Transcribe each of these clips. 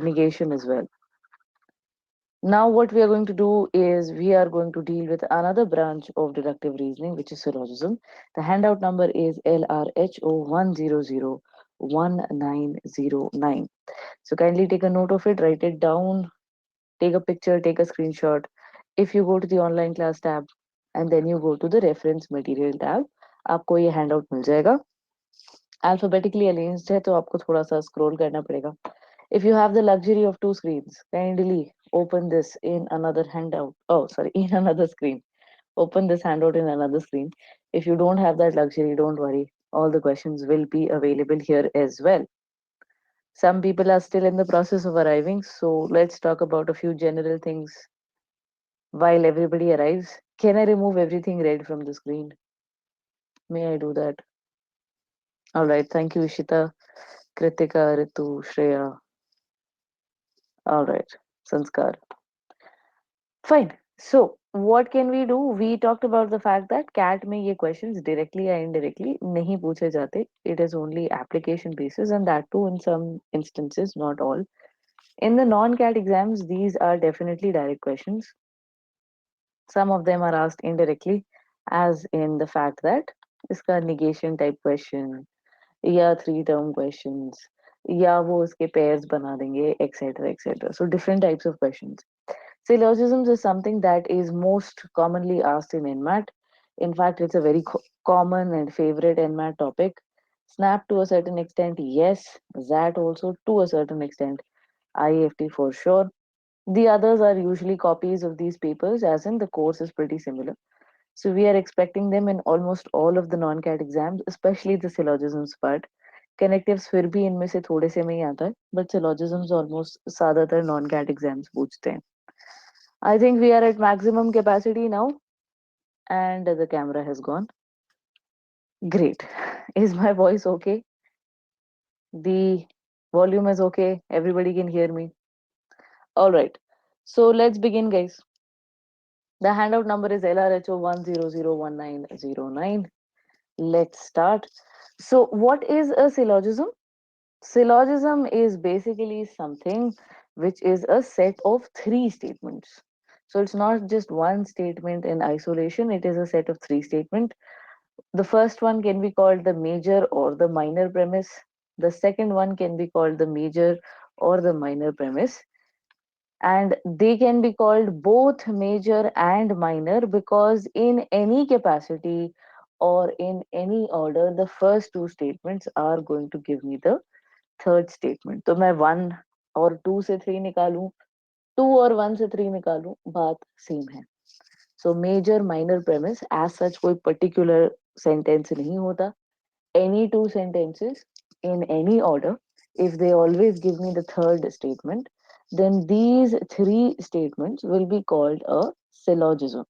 negation as well. Now, what we are going to do is we are going to deal with another branch of deductive reasoning, which is syllogism. The handout number is LRHO10011909. So kindly take a note of it, write it down, take a picture, take a screenshot. If you go to the online class tab and then you go to the reference material tab, आपको ये handout मिल जाएगा. Alphabetically arranged है तो आपको थोड़ा सा scroll करना पड़ेगा. If you have the luxury of two screens, kindly open this in another handout. Oh, sorry, in another screen. Open this handout in another screen. If you don't have that luxury, don't worry. All the questions will be available here as well. Some people are still in the process of arriving, so let's talk about a few general things while everybody arrives. Can I remove everything red from the screen? May I do that? All right. Thank you, Ishita, Kritika, Ritu, Shreya. All right. Sanskar. Fine. So, what can we do? We talked about the fact that CAT में ये questions directly or indirectly नहीं पूछे जाते. It is only application basis, and that too in some instances, not all. In the non-CAT exams, these are definitely direct questions. Some of them are asked indirectly, as in the fact that इसका negation type question या three term questions या वो उसके pairs बना देंगे etc etc. So different types of questions. Syllogisms is something that is most commonly asked in NMAT. In fact, it's a very common and favorite NMAT topic. SNAP to a certain extent, yes. ZAT also to a certain extent. IFT for sure. The others are usually copies of these papers, as in the course is pretty similar. So we are expecting them in almost all of the non-CAT exams, especially the syllogisms part. Connectives फिर भी इनमें से थोड़े से में ही आता है, but syllogisms almost ज्यादातर non-CAT exams पूछते हैं. I think we are at maximum capacity now, and the camera has gone. Great. Is my voice okay? The volume is okay. Everybody can hear me. All right. So let's begin, guys. The handout number is LRHO10011909. Let's start. So, what is a syllogism? Syllogism is basically something which is a set of three statements. So, it's not just one statement in isolation, it is a set of three statements. The first one can be called the major or the minor premise. The second one can be called the major or the minor premise. And they can be called both major and minor because, in any capacity or in any order, the first two statements are going to give me the third statement. तो मैं one और two से three निकालूं, two और one से three निकालूं, बात same है. So major minor premise as such कोई particular sentence नहीं होता. Any two sentences in any order, if they always give me the third statement, then these three statements will be called a syllogism.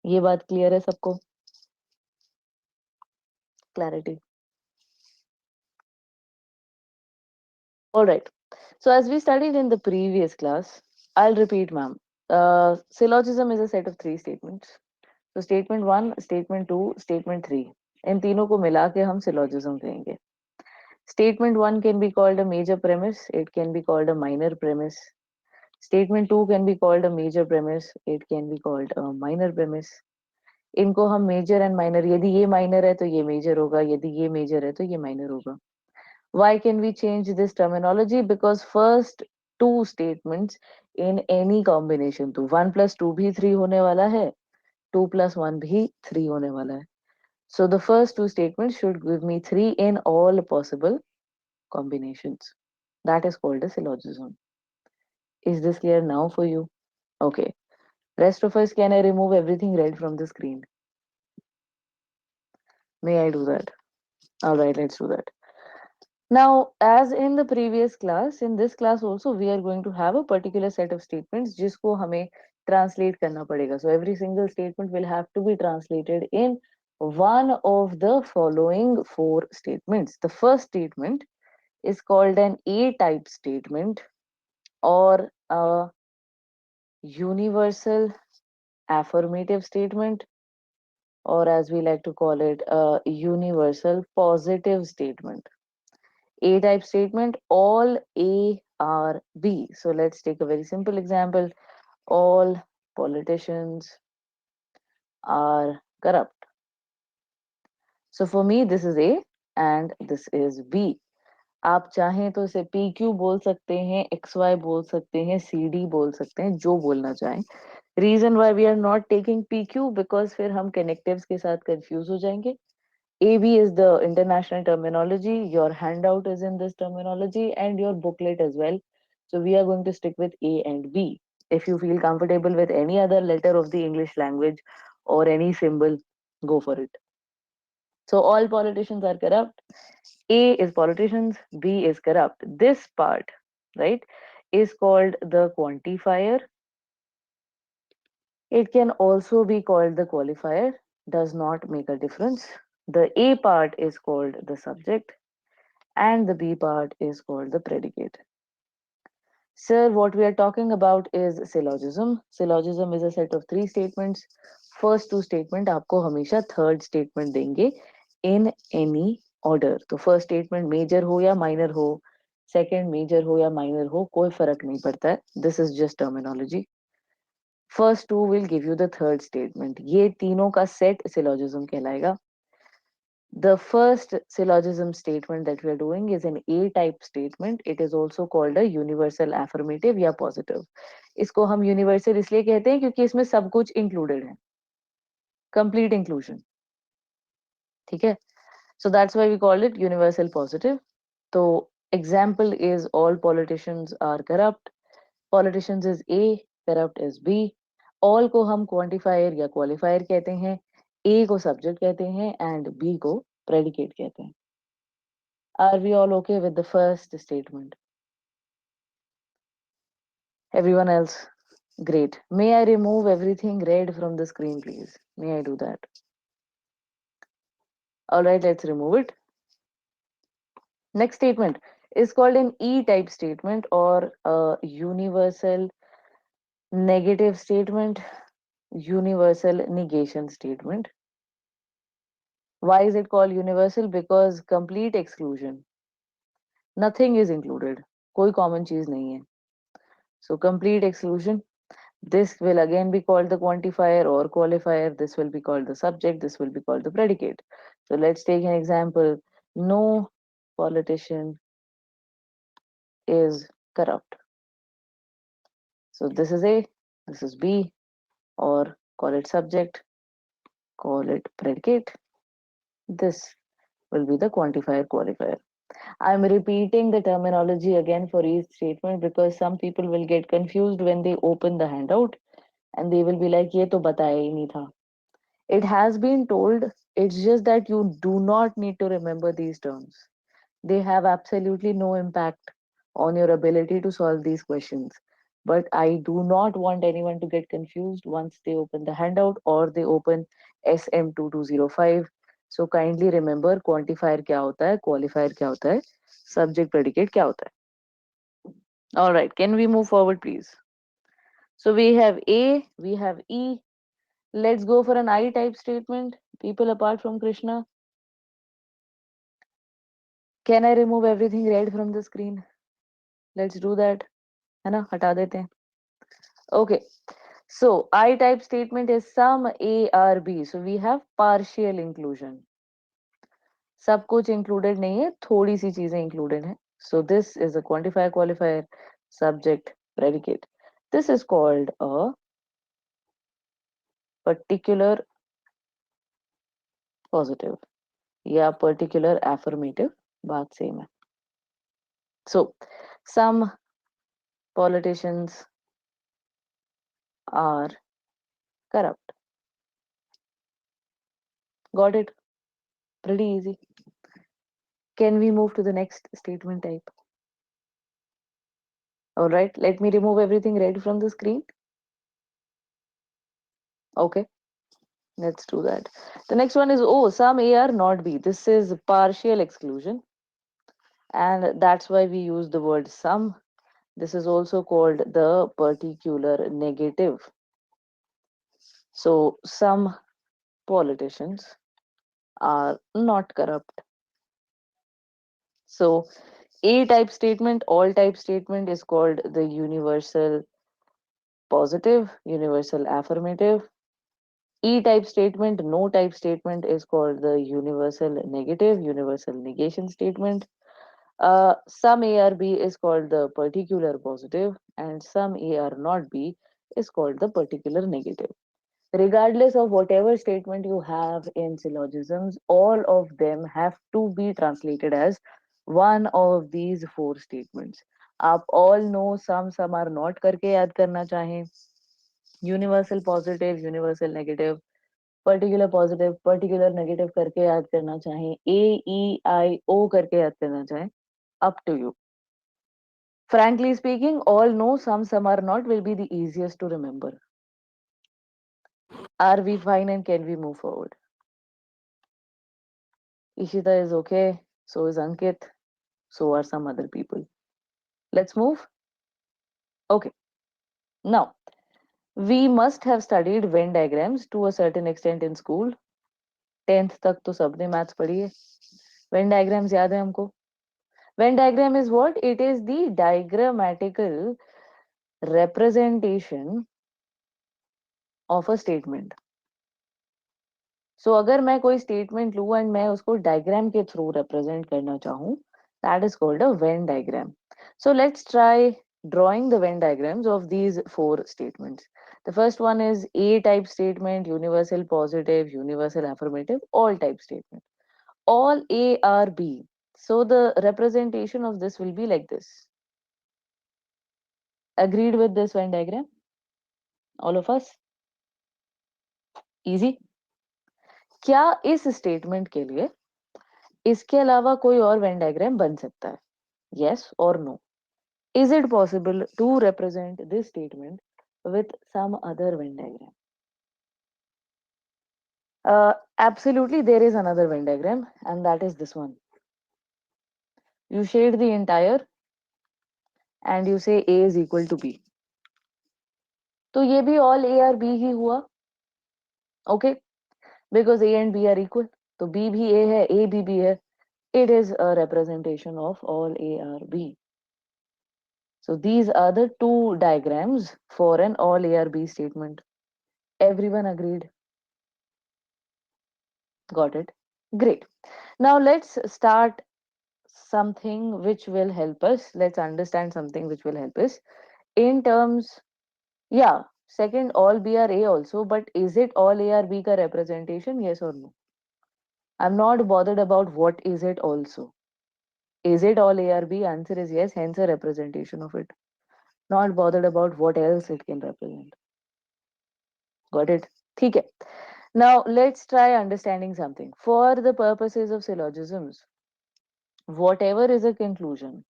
ये बात clear है सबको? Clarity. All right. So as we studied in the previous class, I'll repeat, ma'am. Syllogism is a set of three statements. So statement one, statement two, statement three. इन तीनों को मिला के हम syllogism कहेंगे. Statement one can be called a major premise. It can be called a minor premise. Statement two can be called a major premise. It can be called a minor premise. इनको हम major and minor, यदि ये minor है तो ये major होगा, यदि ये major है तो ये minor होगा. Why can we change this terminology? Because first two statements in any combination, तो one plus two भी three होने वाला है, two plus one भी three होने वाला है. So the first two statements should give me three in all possible combinations. That is called a syllogism. Is this clear now for you? Okay. Rest of us, can I remove everything red from the screen? May I do that? All right, let's do that. Now, as in the previous class, in this class also, we are going to have a particular set of statements जिसको हमें translate करना पड़ेगा. So every single statement will have to be translated in one of the following four statements. The first statement is called an A-type statement or a universal affirmative statement, or as we like to call it, a universal positive statement. A type statement, all A are B. So let's take a very simple example. All politicians are corrupt. So for me, this is A and this is B. आप चाहें तो इसे P Q बोल सकते हैं, x Y बोल सकते हैं, सी डी बोल सकते हैं, जो बोलना चाहें. Reason why we are not taking P Q because फिर हम कनेक्टिव्स के साथ कंफ्यूज हो जाएंगे. AB is the international terminology. Your handout is in this terminology and your booklet as well. So we are going to stick with A and B. If you feel comfortable with any other letter of the English language or any symbol, go for it. So all politicians are corrupt. A is politicians, B is corrupt. This part, right, is called the quantifier. It can also be called the qualifier, does not make a difference. The A part is called the subject and the B part is called the predicate. Sir, what we are talking about is syllogism. Syllogism is a set of three statements. First two statement आपको हमेशा third statement देंगे in any order. तो first statement major हो या minor हो, second major हो या minor हो, कोई फर्क नहीं पड़ता है. This is just terminology. First two will give you the third statement. ये तीनों का set syllogism कहलाएगा. The first syllogism statement that we are doing is an A-type statement. It is also called a universal affirmative या positive. इसको हम universal इसलिए कहते हैं क्योंकि इसमें सब कुछ included है. Complete inclusion. ठीक है? So that's why we call it universal positive. So example is all politicians are corrupt. Politicians is A, corrupt is B. All को हम quantifier या qualifier कहते हैं. A को subject कहते हैं and B को predicate कहते हैं. Are we all okay with the first statement? Everyone else? Great. May I remove everything red from the screen, please? May I do that? All right, let's remove it. Next statement is called an E-type statement or a universal negative statement, universal negation statement. Why is it called universal? Because complete exclusion. Nothing is included. कोई common चीज नहीं है. So complete exclusion. This will again be called the quantifier or qualifier. This will be called the subject. This will be called the predicate. So let's take an example. No politician is corrupt. So this is A, this is B, or call it subject, call it predicate. This will be the quantifier qualifier. I'm repeating the terminology again for each statement because some people will get confused when they open the handout and they will be like, ये तो बताया ही नहीं था. It has been told, it's just that you do not need to remember these terms. They have absolutely no impact on your ability to solve these questions. But I do not want anyone to get confused once they open the handout or they open SM2205. So kindly remember quantifier क्या होता है, qualifier क्या होता है, subject predicate क्या होता है. All right, can we move forward, please? So we have A, we have E. Let's go for an I type statement. People apart from Krishna. Can I remove everything red from the screen? Let's do that. है ना हटा देते हैं. Okay. So I type statement is some A or B. So we have partial inclusion. सब कुछ included नहीं है, थोड़ी सी चीजें included हैं. So this is a quantifier qualifier subject predicate. This is called a particular positive या particular affirmative. बात same है. So some politicians are corrupt. Got it? Pretty easy. Can we move to the next statement type? All right, let me remove everything red from the screen. Okay, let's do that. The next one is oh, some A are not B. This is partial exclusion, and that's why we use the word some. This is also called the particular negative. So some politicians are not corrupt. So A type statement, all type statement is called the universal positive, universal affirmative. E type statement, no type statement is called the universal negative, universal negation statement. Some A or B is called the particular positive, and some A or not B is called the particular negative. Regardless of whatever statement you have in syllogisms, all of them have to be translated as one of these four statements. आप all know some are not करके याद करना चाहें, universal positive, universal negative, particular positive, particular negative करके याद करना चाहें, ए ई आई ओ करके याद करना चाहें, up to you. Frankly speaking, all know some are not will be the easiest to remember. Are we fine and can we move forward? Ishita is okay, so is Ankit, so are some other people. Let's move. Okay. Now, we must have studied Venn diagrams to a certain extent in school. 10th तक तो सबने maths पढ़ी है. Venn diagrams याद है हमको. Venn diagram is what? It is the diagrammatical representation of a statement. सो अगर मैं कोई स्टेटमेंट लूँ एंड मैं उसको डायग्राम के थ्रू रिप्रेजेंट करना चाहूँ, that is called a Venn diagram. So let's try drawing the Venn diagrams of these four statements. The first one is A type statement, universal positive, universal affirmative, all type statement. All A are B. So the representation of this will be like this. Agreed with this Venn diagram? All of us? Easy? क्या इस statement के लिए इसके अलावा कोई और Venn diagram बन सकता है? Yes or no? Is it possible to represent this statement with some other Venn diagram? Absolutely, there is another Venn diagram, and that is this one. You shade the entire and you say A is equal to B. तो ये भी all A और B ही हुआ. Okay, because A and B are equal. तो B भी A है, A भी B है. It is a representation of all A or B. So these are the two diagrams for an all A or B statement. Everyone agreed? Got it? Great. Now let's start something which will help us. Let's understand something which will help us in terms, yeah, second all B or A also, but is it all A or B ka representation? Yes or no? I'm not bothered about what is it also. Is it all A or B? Answer is yes, hence a representation of it. Not bothered about what else it can represent. Got it? ठीक है. Now let's try understanding something. For the purposes of syllogisms, whatever is a conclusion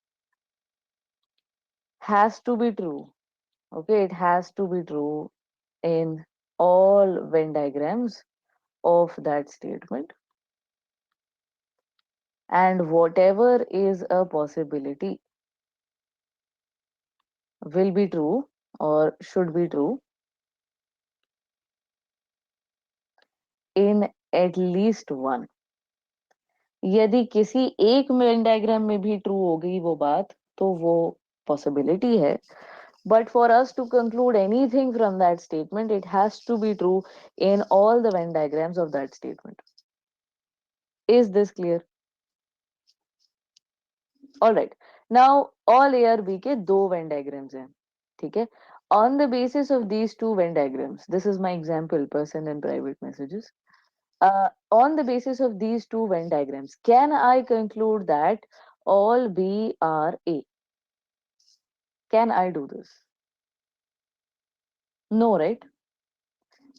has to be true. Okay, it has to be true in all Venn diagrams of that statement. And whatever is a possibility will be true or should be true in at least one. यदि किसी एक Venn diagram में भी true हो गई वो बात, तो वो पॉसिबिलिटी है. But for us to conclude anything from that statement, it has to be true in all the Venn diagrams of that statement. Is this clear? All right. Now, all A और B के दो Venn diagrams हैं. ठीक है? On the basis of these two Venn diagrams, this is my example, person and private messages. On the basis of these two Venn diagrams, can I conclude that all B are A? Can I do this? No, right?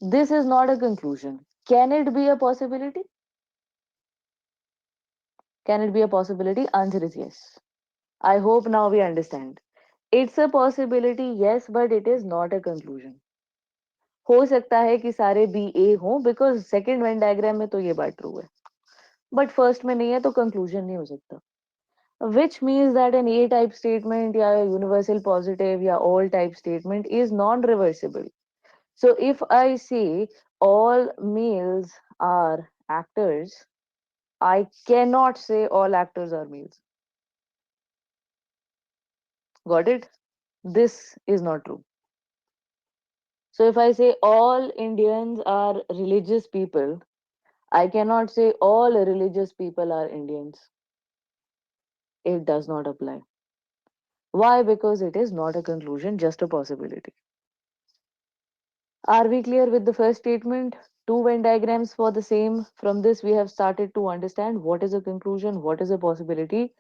This is not a conclusion. Can it be a possibility? Can it be a possibility? Answer is yes. I hope now we understand. It's a possibility, yes, but it is not a conclusion. हो सकता है कि सारे B ए हो because second Venn diagram में तो ये बात ट्रू है, बट फर्स्ट में नहीं है तो कंक्लूजन नहीं हो सकता. Which means that an A type statement या universal positive या all type statement is non-reversible. So if I say all males are actors, I cannot say all actors are males. Got it? This is not true. So if I say all Indians are religious people, I cannot say all religious people are Indians. It does not apply. Why? Because it is not a conclusion, just a possibility. Are we clear with the first statement? Two Venn diagrams for the same. From this, we have started to understand what is a conclusion, what is a possibility.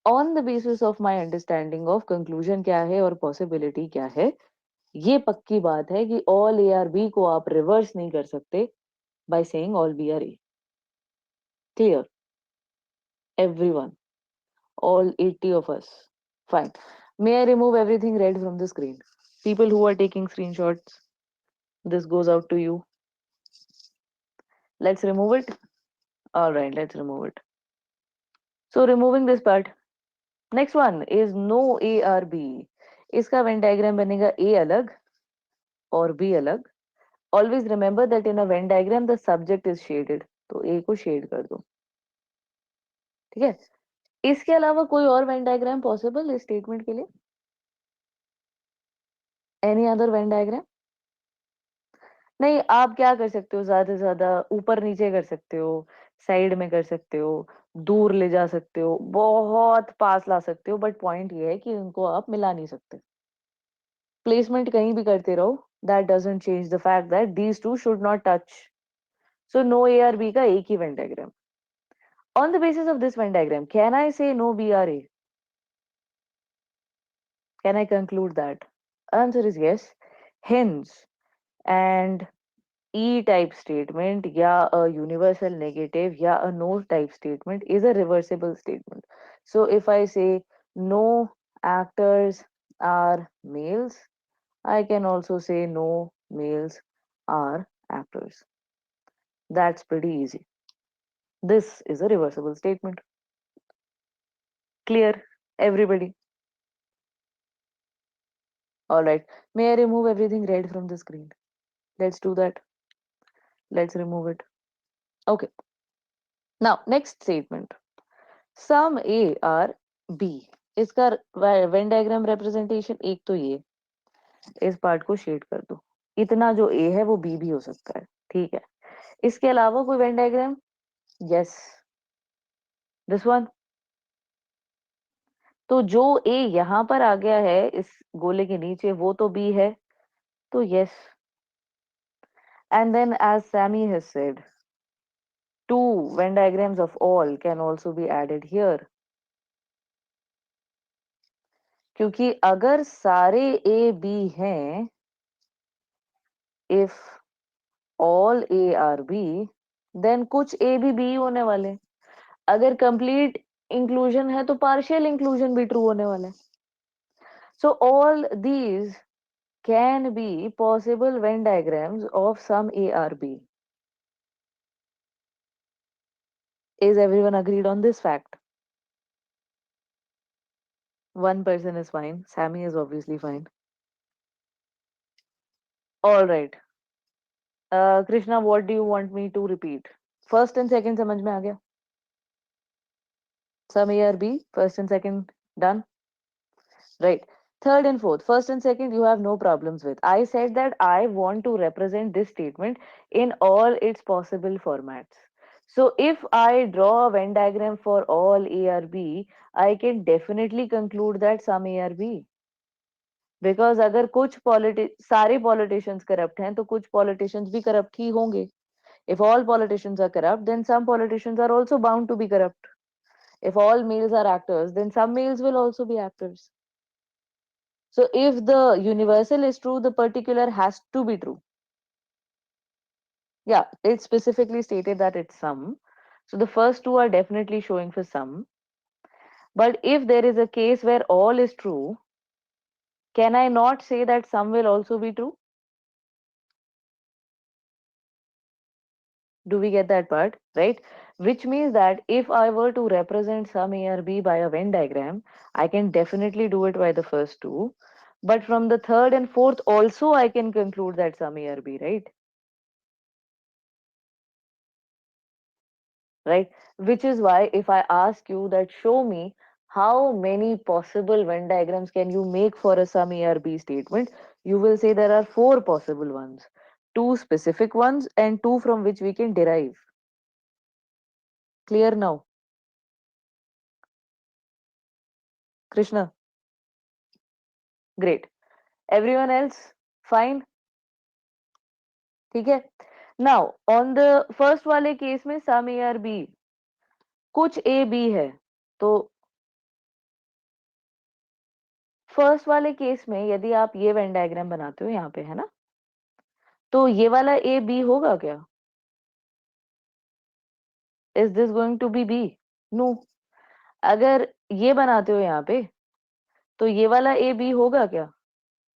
On the basis of my understanding of conclusion क्या है और possibility क्या है, ये पक्की बात है कि all A are B को आप reverse नहीं कर सकते by saying all B are A. Clear? Everyone. All 80 of us. Fine. May I remove everything red from the screen? People who are taking screenshots, this goes out to you. Let's remove it. All right, let's remove it. So removing this part. Next one is no A or B. इसका Venn diagram बनेगा A अलग और B अलग. Always remember that in a Venn diagram the subject is shaded. तो A को shade कर दो. ठीक है. इसके अलावा कोई और Venn diagram possible इस statement के लिए? Any other Venn diagram? नहीं, आप क्या कर सकते हो, ज्यादा से ज्यादा ऊपर नीचे कर सकते हो, साइड में कर सकते हो, दूर ले जा सकते हो, बहुत पास ला सकते हो, बट पॉइंट ये है कि उनको आप मिला नहीं सकते. प्लेसमेंट कहीं भी करते रहो, that doesn't change the fact that these two should not touch. So no A are B का एक ही Venn diagram. On the basis of this Venn diagram can I say no B are A? Can I conclude that? Answer is yes. Hence, and E type statement या a universal negative या a no type statement is a reversible statement. So if I say no actors are males, I can also say no males are actors. That's pretty easy. This is a reversible statement. Clear, everybody? All right. May I remove everything red from the screen? Let's do that. Let's remove it. Okay. Now, next statement. Some A are B. इसका Venn diagram representation एक तो ये, इस part को shade कर दो. इतना जो ए है वो बी भी हो सकता है. ठीक है. इसके अलावा कोई Venn diagram? Yes, this one. तो जो ए यहां पर आ गया है इस गोले के नीचे वो तो बी है. तो yes. And then as Sammy has said, two Venn diagrams of all can also be added here. क्योंकि अगर सारे ए बी हैं, if all A are B, then कुछ ए भी बी होने वाले. अगर कंप्लीट इंक्लूजन है तो पार्शियल इंक्लूजन भी ट्रू होने वाला है. So all these can be possible Venn diagrams of some A are B. Is everyone agreed on this fact? One person is fine. Sammy is obviously fine. All right. Krishna, what do you want me to repeat? First and second समझ में आ गया? Some A or B, first and second done. Right. Third and fourth, first and second, you have no problems with. I said that I want to represent this statement in all its possible formats. So if I draw a Venn diagram for all A or B, I can definitely conclude that some A or B. Because अगर कुछ सारे politicians corrupt हैं तो कुछ politicians भी corrupt ही होंगे. If all politicians are corrupt, then some politicians are also bound to be corrupt. If all males are actors, then some males will also be actors. So if the universal is true, the particular has to be true. Yeah, it specifically stated that it's some. So the first two are definitely showing for some. But if there is a case where all is true, can I not say that some will also be true? Do we get that part? Right? Which means that if I were to represent some A or B by a Venn diagram, I can definitely do it by the first two. But from the third and fourth also I can conclude that some A or B, right? Right? Which is why if I ask you that show me How many possible Venn diagrams can you make for a sum A or B statement? You will say there are four possible ones, two specific ones, and two from which we can derive. Clear now, Krishna? Great. Everyone else? Fine? ठीक है. Now, on the first वाले case में सम A और B कुछ A B है, तो first वाले case में यदि आप ये वेन डायग्राम बनाते हो यहाँ पे, है ना, तो ये वाला A B होगा क्या? Is this going to be B? No. अगर ये बनाते हो यहाँ पे, तो ये वाला ए बी होगा क्या?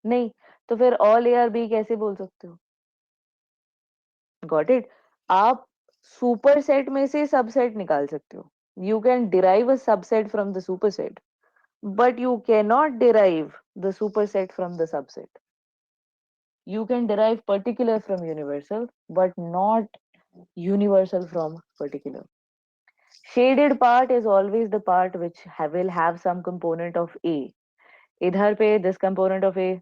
नहीं. तो फिर ऑल ए आर बी कैसे बोल सकते हो? Got it. आप सुपर सेट में से सबसेट निकाल सकते हो. You can derive a subset from the super set, but you can not derive the super set from the subset. You can derive particular from universal, but not universal from particular. Shaded part is always the part which will have some component of A. इधर पे this component of A,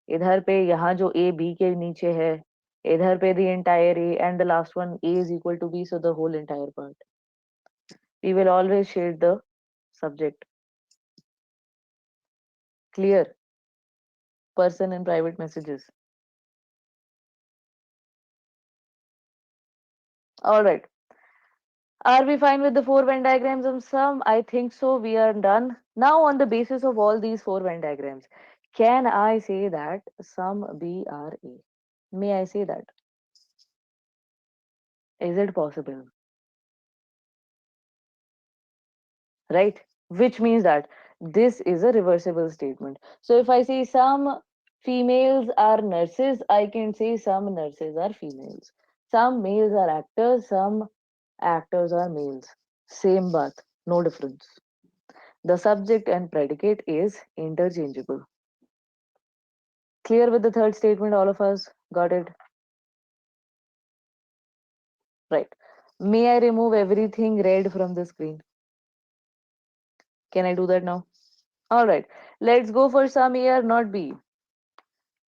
इधर पे यहाँ जो A B के नीचे है, इधर पे the entire A, and the last one A is equal to B, so the whole entire part. We will always shade the subject. Clear? Person in private messages. All right. Are we fine with the four Venn diagrams of sum? I think so. We are done. Now, on the basis of all these four Venn diagrams, can I say that sum B are A? May I say that? Is it possible? Right? Which means that this is a reversible statement. So if I say some females are nurses, I can say some nurses are females. Some males are actors, some actors are males. Same baat, no difference. The subject and predicate is interchangeable. Clear with the third statement, all of us? Got it? Right. May I remove everything red from the screen? Can I do that now? All right. Let's go for some A or not B.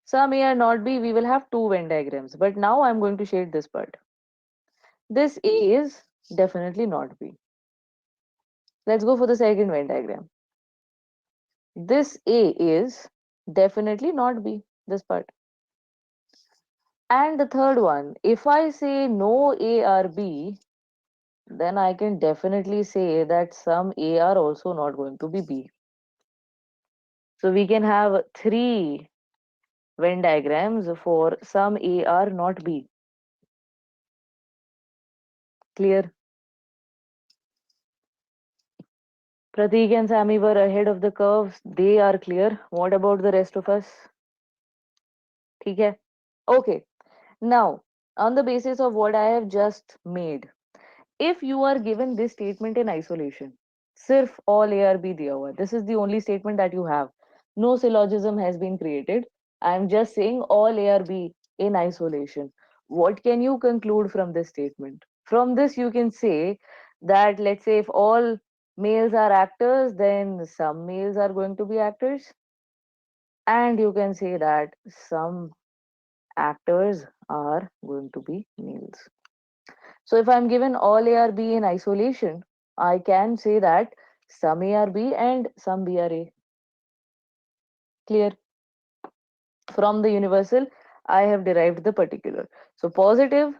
Some A or not B, we will have two Venn diagrams. But now I'm going to shade this part. This A is definitely not B. Let's go for the second Venn diagram. This A is definitely not B. This part. And the third one, if I say no A or B, then I can definitely say that some A are also not going to be B. So we can have three Venn diagrams for some A are not B. Clear? Pratik and Sammy were ahead of the curves. They are clear. What about the rest of us? ठीक है? Okay. Now, on the basis of what I have just made, if you are given this statement in isolation, sirf all A or B diya hua, this is the only statement that you have. No syllogism has been created. I am just saying all A or B in isolation. What can you conclude from this statement? From this, you can say that, let's say, if all males are actors, then some males are going to be actors. And you can say that some actors are going to be males. So if I'm given all A are B in isolation, I can say that some A are B and some B are A. Clear? From the universal, I have derived the particular. So positive,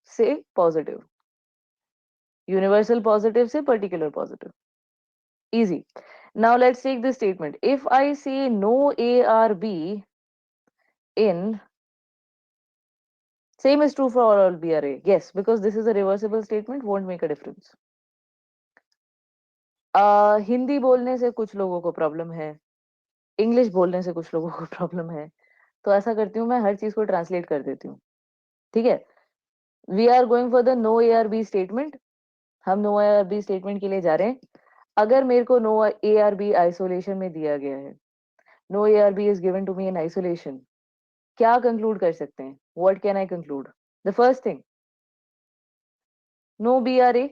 say positive. Universal positive, say particular positive. Easy. Now let's take this statement. If I say no A or B in, same is true for all B or A. Yes, because this is a reversible statement, won't make a difference. Hindi बोलने से कुछ लोगों को problem है, English बोलने से कुछ लोगों को प्रॉब्लम है, तो ऐसा करती हूँ मैं हर चीज को ट्रांसलेट कर देती हूँ. ठीक है. We are going for the no A are B statement. हम no A are B statement के लिए जा रहे हैं. अगर मेरे को no A are B isolation में दिया गया है, no A are B is given to me in isolation, क्या कंक्लूड कर सकते हैं? What can I conclude? The first thing, no B are A.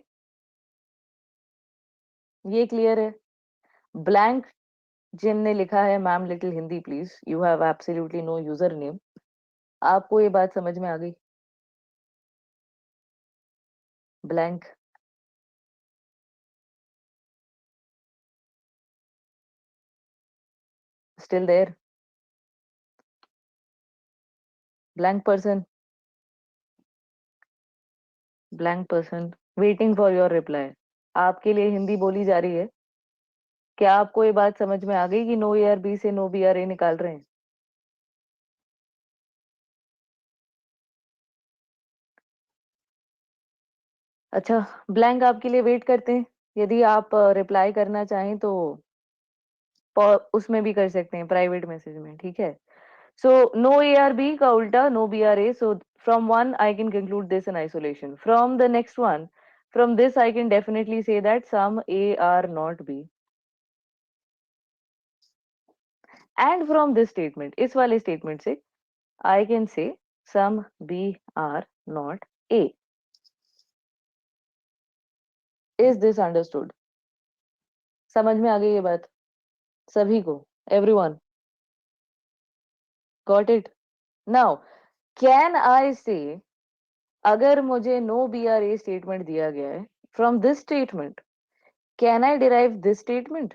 ये क्लियर है. ब्लैंक जिनने लिखा है ma'am little Hindi please, you have absolutely no user name. आपको ये बात समझ में आ गई? Blank, still there? Blank person, blank person, waiting for your reply. आपके लिए हिंदी बोली जा रही है। क्या आपको ये बात समझ में आ गई कि नो ए आर बी से नो बी आर ए निकाल रहे हैं? अच्छा, ब्लैंक आपके लिए वेट करते हैं। यदि आप रिप्लाई करना चाहें तो उसमें भी कर सकते हैं, प्राइवेट मैसेज में, ठीक है? So no A are B का उल्टा no B are A. So from one I can conclude this in isolation, from the next one, from this I can definitely say that some A are not B, and from this statement, इस वाले statement से I can say some B are not A. Is this understood? समझ में आ गई ये बात सभी को? Everyone got it? Now can I say, अगर मुझे no B are A statement दिया गया है, from this statement can I derive this statement?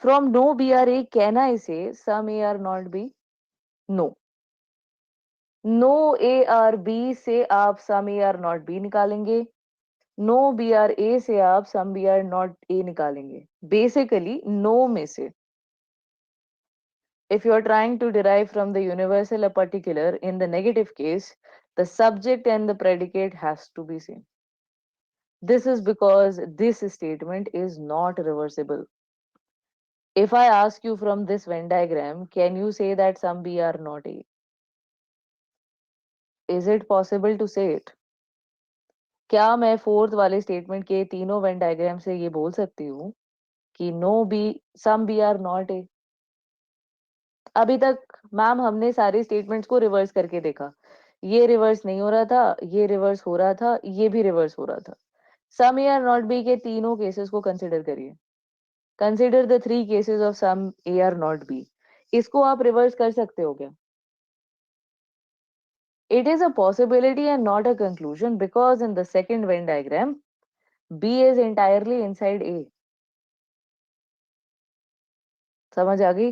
From no B are A can I say some A are not B? No. No A are B से आप some A are not B निकालेंगे, no B are A से आप some B are not A निकालेंगे। Basically no में से, if you are trying to derive from the universal a particular, in the negative case, the subject and the predicate has to be same. This is because this statement is not reversible. If I ask you from this Venn diagram, can you say that some B are not A? Is it possible to say it? क्या मैं fourth वाले statement के तीनों Venn diagram से ये बोल सकती हूँ कि no B, some B are not A? अभी तक मैम हमने सारे स्टेटमेंट्स को रिवर्स करके देखा। ये रिवर्स नहीं हो रहा था, ये रिवर्स हो रहा था, ये भी रिवर्स हो रहा था। Some A are not B के तीनों केसेस को कंसिडर करिए। Consider the three cases of some A are not B. इसको आप रिवर्स कर सकते हो क्या? It is a possibility and not a conclusion because in the second Venn diagram, B is entirely inside A. समझ आ गई?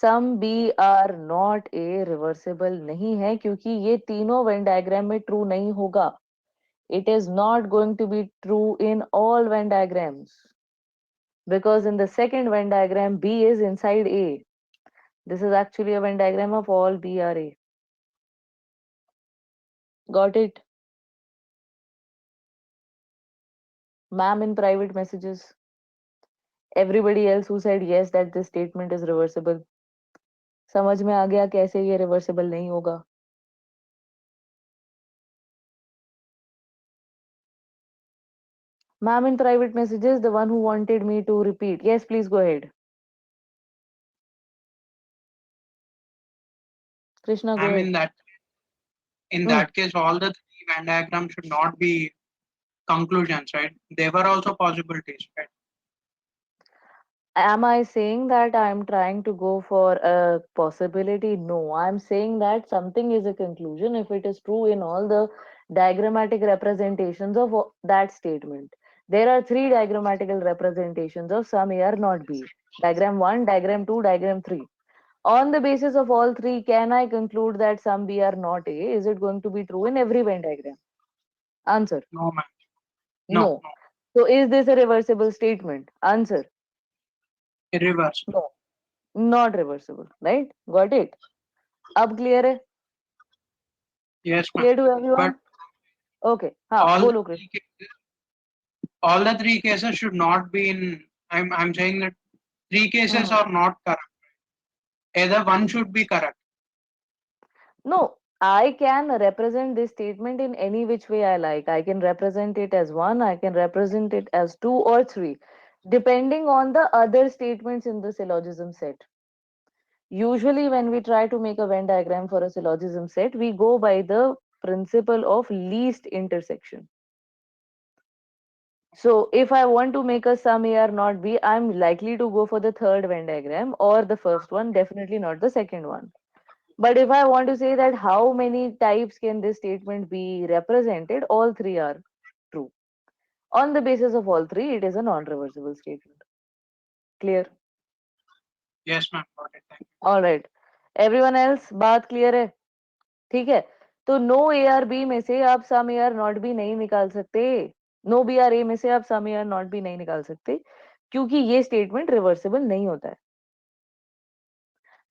Some B are not A reversible नहीं है क्योंकि ये तीनों वेन डायग्राम में ट्रू नहीं होगा। It is not going to be true in all Venn diagrams because in the second Venn diagram, B is inside A. This is actually a Venn diagram of all B are A. Got it? Ma'am in private messages. Everybody else who said yes that this statement is reversible. समझ में आ गया कैसे ये reversible नहीं होगा? Ma'am in private messages, the one who wanted me to repeat. Yes, please go ahead. Krishna, go I ahead. mean that in Mm. that case, all the three Venn diagrams should not be conclusions, right? They were also possibilities, right? Am I saying that I'm trying to go for a possibility? No, I'm saying that something is a conclusion if it is true in all the diagrammatic representations of that statement. There are three diagrammatical representations of some A are not B. Diagram 1, diagram 2, diagram 3. On the basis of all three, can I conclude that some B are not A? Is it going to be true in every Venn diagram? Answer: No, man. No, no. no. So is this a reversible statement? Answer: Irreversible. no, not reversible. Right? Got it? अब clear है? Yes, ma'am. Clear to But everyone? Okay, हाँ all the बोलो three Krishna. cases, all the three cases should not be in. I'm saying that three cases hmm, are not correct. Either one should be correct. no, I can represent this statement in any which way I like. I can represent it as one, I can represent it as two or three, depending on the other statements in the syllogism set. Usually, when we try to make a Venn diagram for a syllogism set, we go by the principle of least intersection. So if I want to make a sum A or not B, I'm likely to go for the third Venn diagram or the first one, definitely not the second one. But if I want to say that how many types can this statement be represented, all three are true. On the basis of all three, it is a non-reversible statement. Clear? Yes, ma'am. Got it. Thank you. All right. Everyone else, बात clear है? ठीक है. तो no A are B में से आप some A are not B नहीं निकाल सकते. नो बी आर ए में से आप some A are not B नहीं निकाल सकते क्योंकि ये स्टेटमेंट रिवर्सिबल नहीं होता है.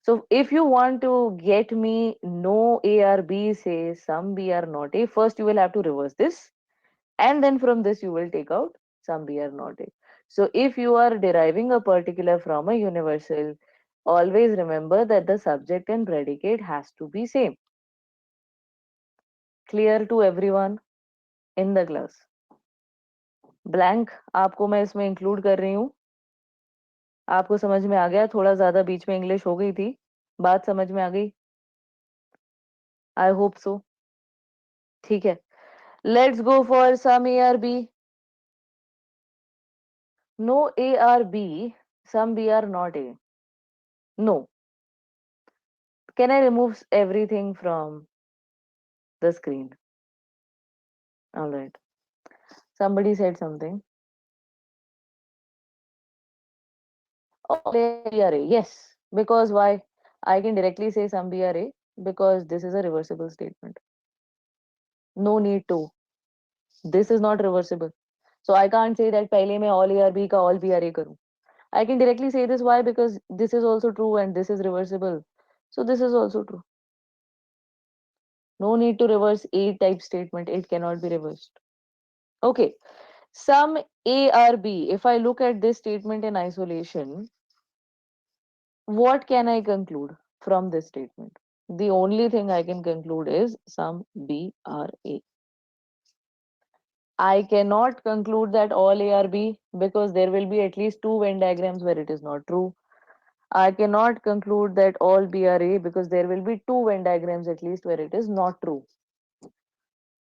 So if you want to get me no A or B say some B are not A, first you will have to reverse this, and then from this you will take out some B are not A. So if you are deriving a particular from a universal, always remember that the subject and predicate has to be same. Clear to everyone in the class? Blank आपको मैं इसमें include कर रही हूँ. आपको समझ में आ गया? थोड़ा ज्यादा बीच में इंग्लिश हो गई थी. बात समझ में आ गई? I hope so. ठीक है. Let's go for some A or B. No A or B, some B are not A. No. Can I remove everything from the screen? All right. Somebody said something. All A B are A. Yes. Because why? I can directly say some B are A because this is a reversible statement. No need to. This is not reversible. So I can't say that पहले मैं all A or B का all B are A करूँ. I can directly say this. Why? Because this is also true and this is reversible. So this is also true. No need to reverse A type statement. It cannot be reversed. Okay. Some A or B. If I look at this statement in isolation, what can I conclude from this statement? The only thing I can conclude is some B are A. I cannot conclude that all A are B because there will be at least two Venn diagrams where it is not true. I cannot conclude that all B are A because there will be two Venn diagrams at least where it is not true.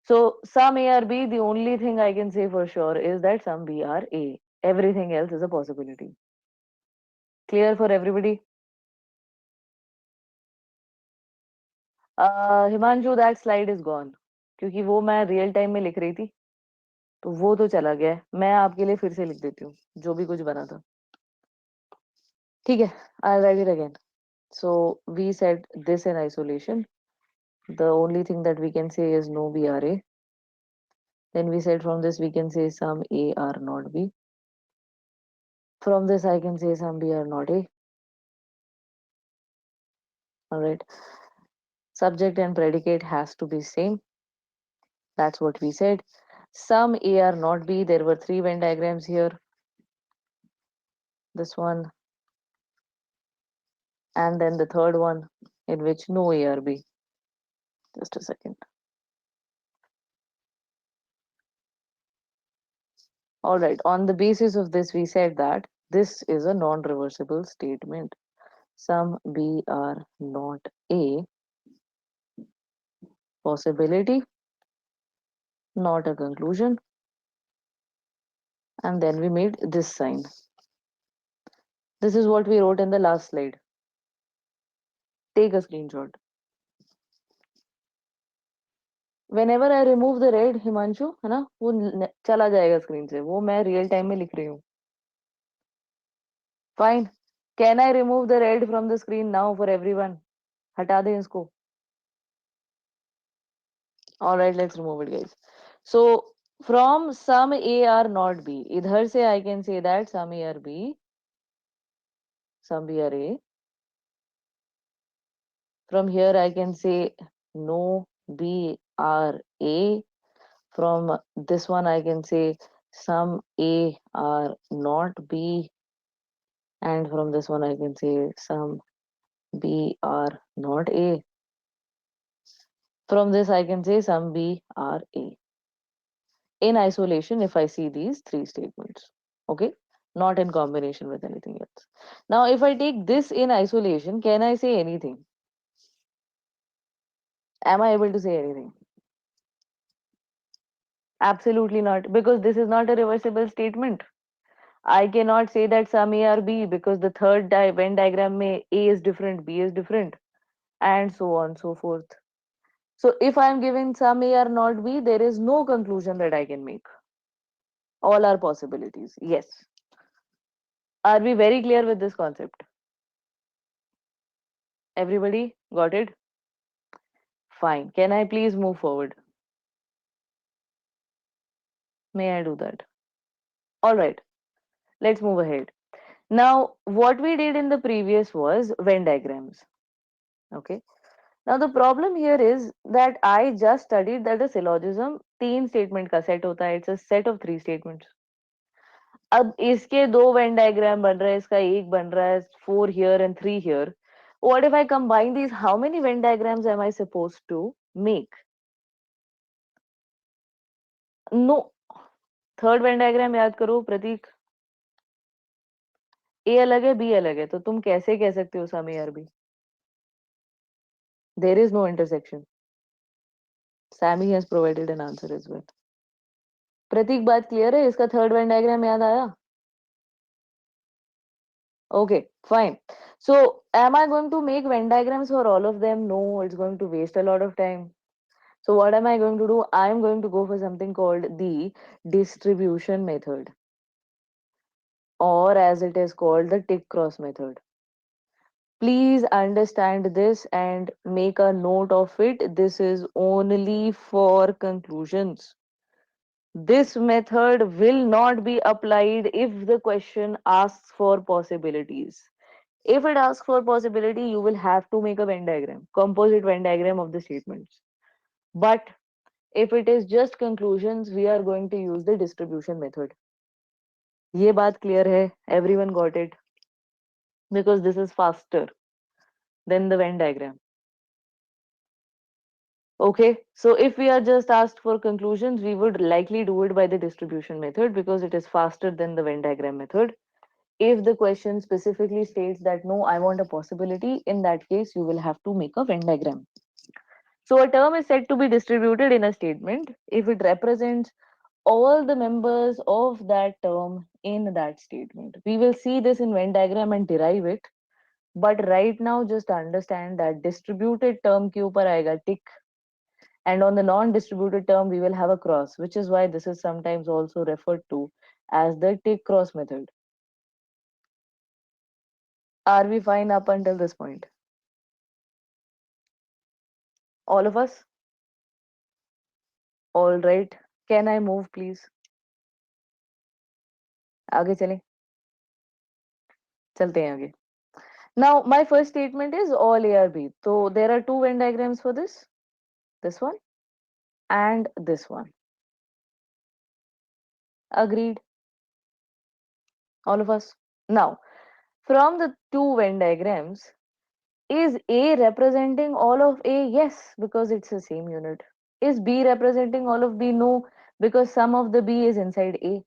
So some A or B, the only thing I can say for sure is that some B are A. Everything else is a possibility. Clear for everybody? Himanshu that slide is gone क्योंकि वो मैं real time में लिख रही थी तो वो तो चला गया है. मैं आपके लिए फिर से लिख देती हूँ जो भी कुछ बना था. ठीक है. I write it again. So we said this in isolation. The only thing that we can say is no B R A. Then we said from this we can say some A are not B. From this I can say some B are not A. All right. Subject and predicate has to be same. That's what we said. Some A are not B. There were three Venn diagrams here. This one, and then the third one in which no A or B. Just a second. All right. On the basis of this, we said that this is a non-reversible statement. Some B are not A. Possibility, not a conclusion. And then we made this sign. This is what we wrote in the last slide. Take a screenshot. Whenever I remove the red, Himanshu है ना वो चला जाएगा screen से. वो मैं real time में लिख रही हूँ. Fine. Can I remove the red from the screen now for everyone? हटा दें इसको. All right, let's remove it, guys. So from some A or not B, इधर से I can say that some A or B, some B or A. From here I can say no B or A. From this one I can say some A are not B, and from this one I can say some B are not A. From this I can say some B are A. In isolation if I see these three statements. Okay, not in combination with anything else. Now if I take this in isolation, can I say anything? Am I able to say anything? Absolutely not, because this is not a reversible statement. I cannot say that some A are B because the Venn diagram may A is different, B is different, and so on so forth. So if I am giving some A are not B, there is no conclusion that I can make. All are possibilities. Yes. Are we very clear with this concept? Everybody got it? Fine. Can I please move forward? May I do that? All right. Let's move ahead. Now, what we did in the previous was Venn diagrams. Okay. Now, the problem here is that I just studied that a syllogism तीन statement का set होता है. It's a set of three statements. अब इसके दो Venn diagram बन रहे हैं, इसका एक बन रहा है, four here and three here. What if I combine these? How many Venn diagrams am I supposed to make? No. Third Venn diagram याद करो प्रतीक. ए अलग है, बी अलग है, तो तुम कैसे कह सकते हो सम ए और B? There is no intersection. Sammy has provided an answer as well. Prateek बात क्लियर है? इसका थर्ड वेन डायग्राम याद आया? Okay, fine. So, am I going to make Venn diagrams for all of them? No, it's going to waste a lot of time. So, what am I going to do? I am going to go for something called the distribution method, or as it is called, the tick cross method. Please understand this and make a note of it. This is only for conclusions. This method will not be applied if the question asks for possibilities. If it asks for possibility, you will have to make a Venn diagram, composite Venn diagram of the statements. But if it is just conclusions, we are going to use the distribution method. ये बात clear है? Everyone got it? Because this is faster than the Venn diagram. Okay, so if we are just asked for conclusions, we would likely do it by the distribution method because it is faster than the Venn diagram method. If the question specifically states that no, I want a possibility, in that case, you will have to make a Venn diagram. So a term is said to be distributed in a statement if it represents all the members of that term in that statement. We will see this in Venn diagram and derive it. But right now, just understand that distributed term के ऊपर आएगा tick, and on the non-distributed term we will have a cross, which is why this is sometimes also referred to as the tick cross method. Are we fine up until this point? All of us? All right. Can I move, please? आगे चलें. चलते हैं आगे. Now, my first statement is all A are B. So, there are two Venn diagrams for this. This one and this one. Agreed? All of us? Now, from the two Venn diagrams, is A representing all of A? Yes, because it's the same unit. Is B representing all of B? No, because some of the B is inside A.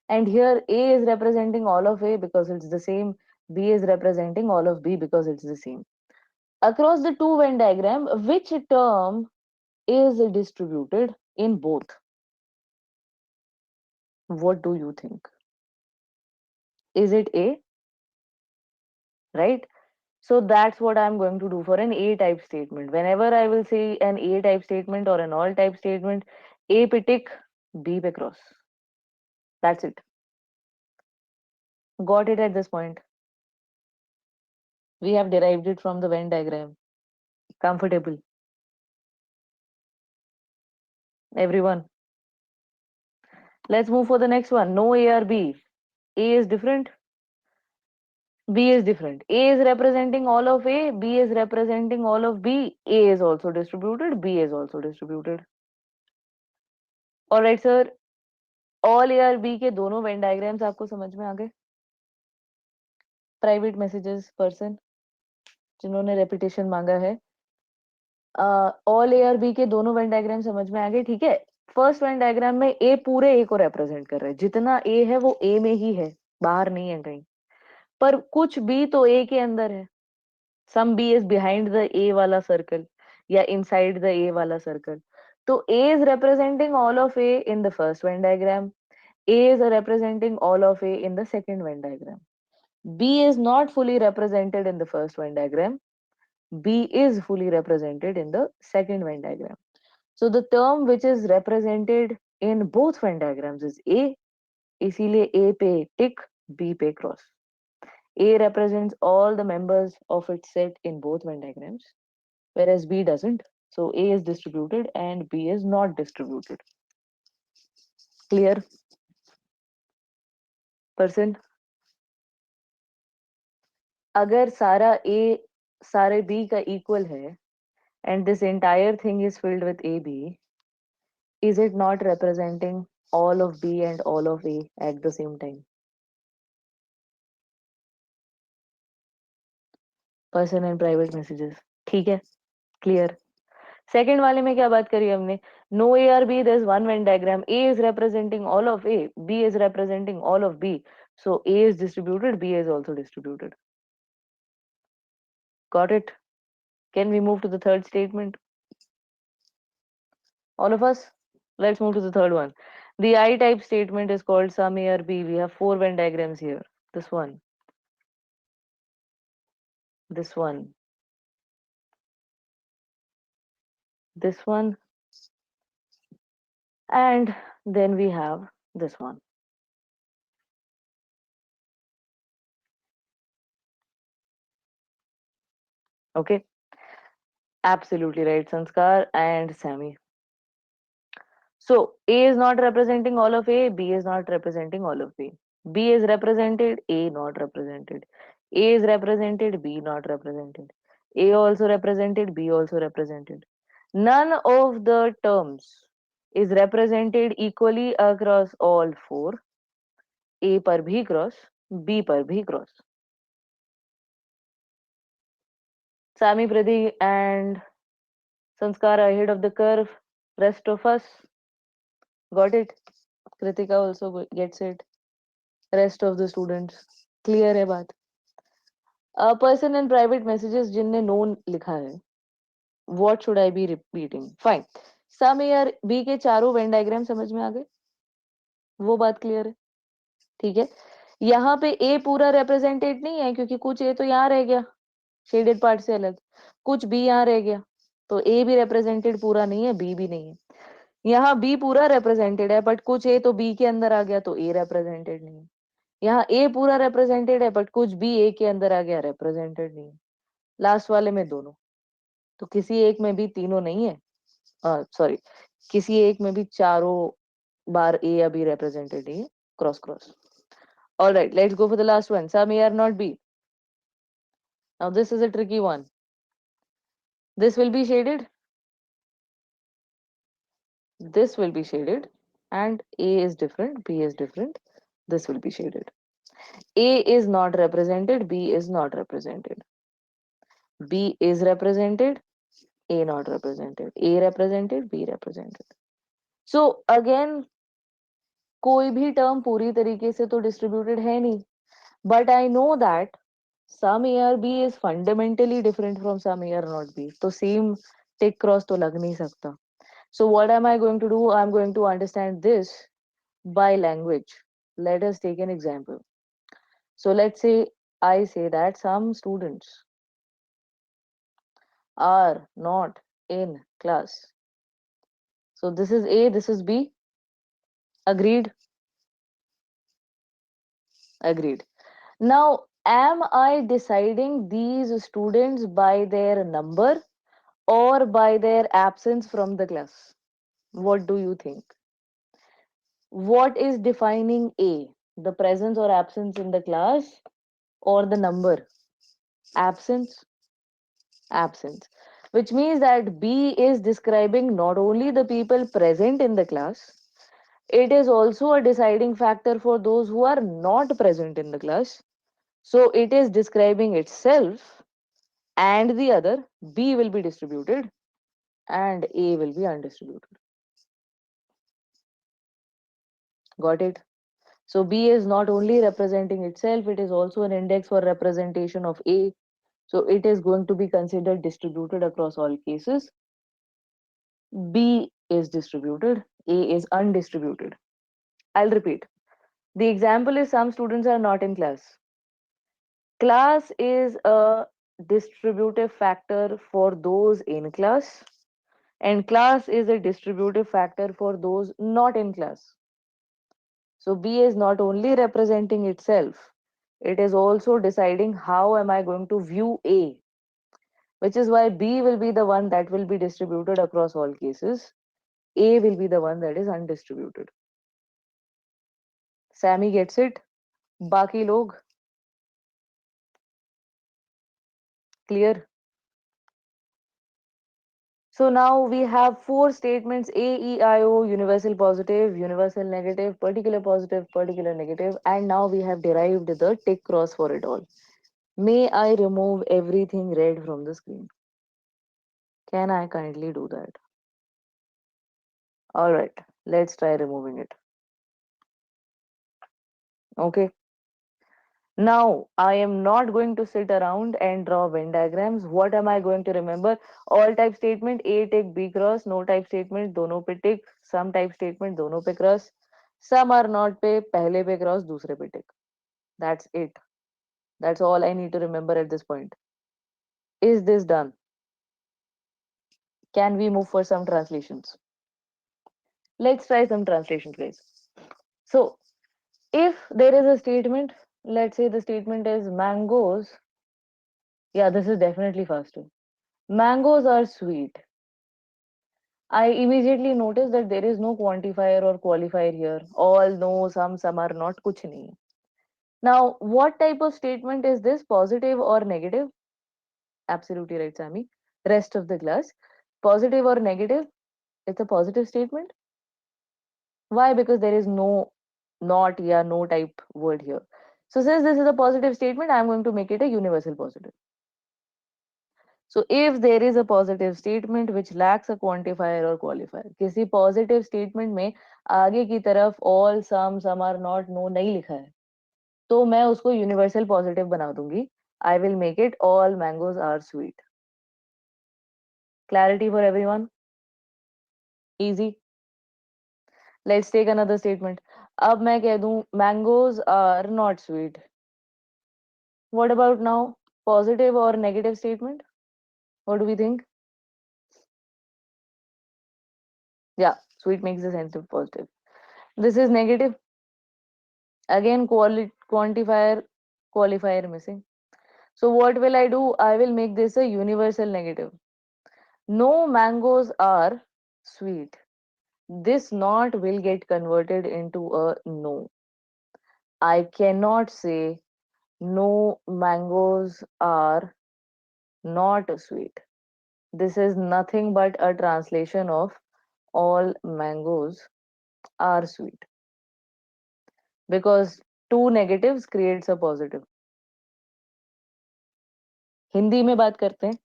And here A is representing all of A because it's the same. B is representing all of B because it's the same. Across the two Venn diagram, which term is distributed in both? What do you think? Is it A? Right? So that's what I'm going to do for an A type statement. Whenever I will say an A type statement or an all type statement, A pe tick, B pe cross. That's it. Got it at this point. We have derived it from the Venn diagram. Comfortable. Everyone. Let's move for the next one. No A or B. A is different. B is different. A is representing all of A. B is representing all of B. A is also distributed. B is also distributed. Alright, sir. All A और B के दोनों Venn diagrams आपको समझ में आ गए? Private messages person जिन्होंने repetition मांगा है, ऑल ए और बी के दोनों वेन डायग्राम समझ में आ गए? ठीक है. फर्स्ट वेन डायग्राम में ए पूरे ए को रिप्रेजेंट कर रहा है. जितना ए है वो ए में ही है, बाहर नहीं है कहीं. पर कुछ बी तो ए के अंदर है. Some B is behind the A वाला सर्कल या इनसाइड द ए वाला circle. So A is representing all of A in the first Venn diagram. A is representing all of A in the second Venn diagram. B is not fully represented in the first Venn diagram. B is fully represented in the second Venn diagram. So the term which is represented in both Venn diagrams is A. इसीलिए A पे tick, B पे cross. A represents all the members of its set in both Venn diagrams, whereas B doesn't. So A is distributed and B is not distributed. Clear, person? अगर सारा A सारे B का equal है and this entire thing is filled with AB, is it not representing all of B and all of A at the same time? Person and private messages. ठीक है, clear. Second वाले में क्या बात करी हमने? No A are B, there is one Venn diagram. A is representing all of A, B is representing all of B. So A is distributed, B is also distributed. Got it? Can we move to the third statement? All of us? Let's move to the third one. The I-type statement is called sum A or B. We have four Venn diagrams here. This one, this one, this one, and then we have this one. Okay? Absolutely right, Sanskar and Sammy. So A is not representing all of A, B is not representing all of B. B is represented, A not represented. A is represented, B not represented. A also represented, B also represented. None of the terms is represented equally across all four. A पर भी cross, B पर भी cross. Sami, Pradeep and Sanskar are ahead of the curve. Rest of us got it. Kritika also gets it. Rest of the students. Clear है बात? Person in private messages जिनने no लिखा है. What should I be repeating? Fine. Sum A और B के चारों Venn diagram समझ में आ गए? वो बात क्लियर है? ठीक है. यहाँ पे A पूरा represented नहीं है क्योंकि कुछ A तो यहाँ रह गया शेडेड पार्ट से अलग, कुछ B यहाँ रह गया, तो A भी represented पूरा नहीं है, B भी नहीं है. यहाँ B पूरा represented है बट कुछ A तो B के अंदर आ गया तो A represented नहीं है. यहाँ A पूरा represented है बट कुछ B A के अंदर आ गया represented नहीं है. लास्ट वाले में दोनों, तो किसी एक में भी तीनों नहीं है. सॉरी, किसी एक में भी चारों बार A या B represented नहीं है. Cross cross. All right, let's go for the last one. Some A or not B. Now this is a tricky one. This will be shaded. This will be shaded, and A is different, B is different. This will be shaded. A is not represented, B is not represented. B is represented, A not represented. A represented, B represented. So again, कोई भी term पूरी तरीके से तो distributed है नहीं. But I know that some A or B is fundamentally different from some A or not B. तो same tick cross तो लग नहीं सकता. So what am I going to do? I'm going to understand this by language. Let us take an example. So let's say I say that some students are not in class. So this is A, this is B. Agreed? Agreed. Now, am I deciding these students by their number or by their absence from the class? What do you think? What is defining A? The presence or absence in the class or the number? Absence? Absence. Which means that B is describing not only the people present in the class, it is also a deciding factor for those who are not present in the class. So it is describing itself and the other. B will be distributed and A will be undistributed. Got it? So B is not only representing itself, it is also an index for representation of A. So it is going to be considered distributed across all cases. B is distributed, A is undistributed. I'll repeat. The example is some students are not in class. Class is a distributive factor for those in class, and class is a distributive factor for those not in class. So B is not only representing itself, it is also deciding how am I going to view A, which is why B will be the one that will be distributed across all cases. A will be the one that is undistributed. Sammy gets it. Baki log clear. So now we have four statements: A, E, I, O, universal positive, universal negative, particular negative, and now we have derived the tick cross for it all. May I remove everything red from the screen? Can I kindly do that? Alright, let's try removing it. Okay. Now, I am not going to sit around and draw Venn diagrams. What am I going to remember? All type statement, A tick, B cross, no type statement, दोनों पे tick, some type statement, दोनों पे cross, some are not पे, पहले पे cross, दूसरे पे tick. That's it. That's all I need to remember at this point. Is this done? Can we move for some translations? Let's try some translations, guys. So, if there is a statement, let's say the statement is mangoes. Yeah, this is definitely faster. Mangoes are sweet. I immediately notice that there is no quantifier or qualifier here. All no, some are not, kuch nahi. Now, what type of statement is this? Positive or negative? Absolutely right, Sammy. Rest of the class. Positive or negative? It's a positive statement. Why? Because there is no not, yeah, no type word here. So since this is a positive statement, I'm going to make it a universal positive. So if there is a positive statement which lacks a quantifier or qualifier, किसी positive statement में आगे की तरफ all, some are not, no नहीं लिखा है, तो मैं उसको universal positive बना दूंगी. I will make it all mangoes are sweet. Clarity for everyone? Easy. Let's take another statement. अब मैं कह दूं mangoes are not sweet. What about now? Positive or negative statement? What do we think? Yeah, sweet makes the sense of positive. This is negative. Again, quantifier, qualifier missing. So what will I do? I will make this a universal negative. No mangoes are sweet. This not will get converted into a no. I cannot say no mangoes are not sweet. This is nothing but a translation of all mangoes are sweet because two negatives creates a positive. Hindi में बात करते हैं.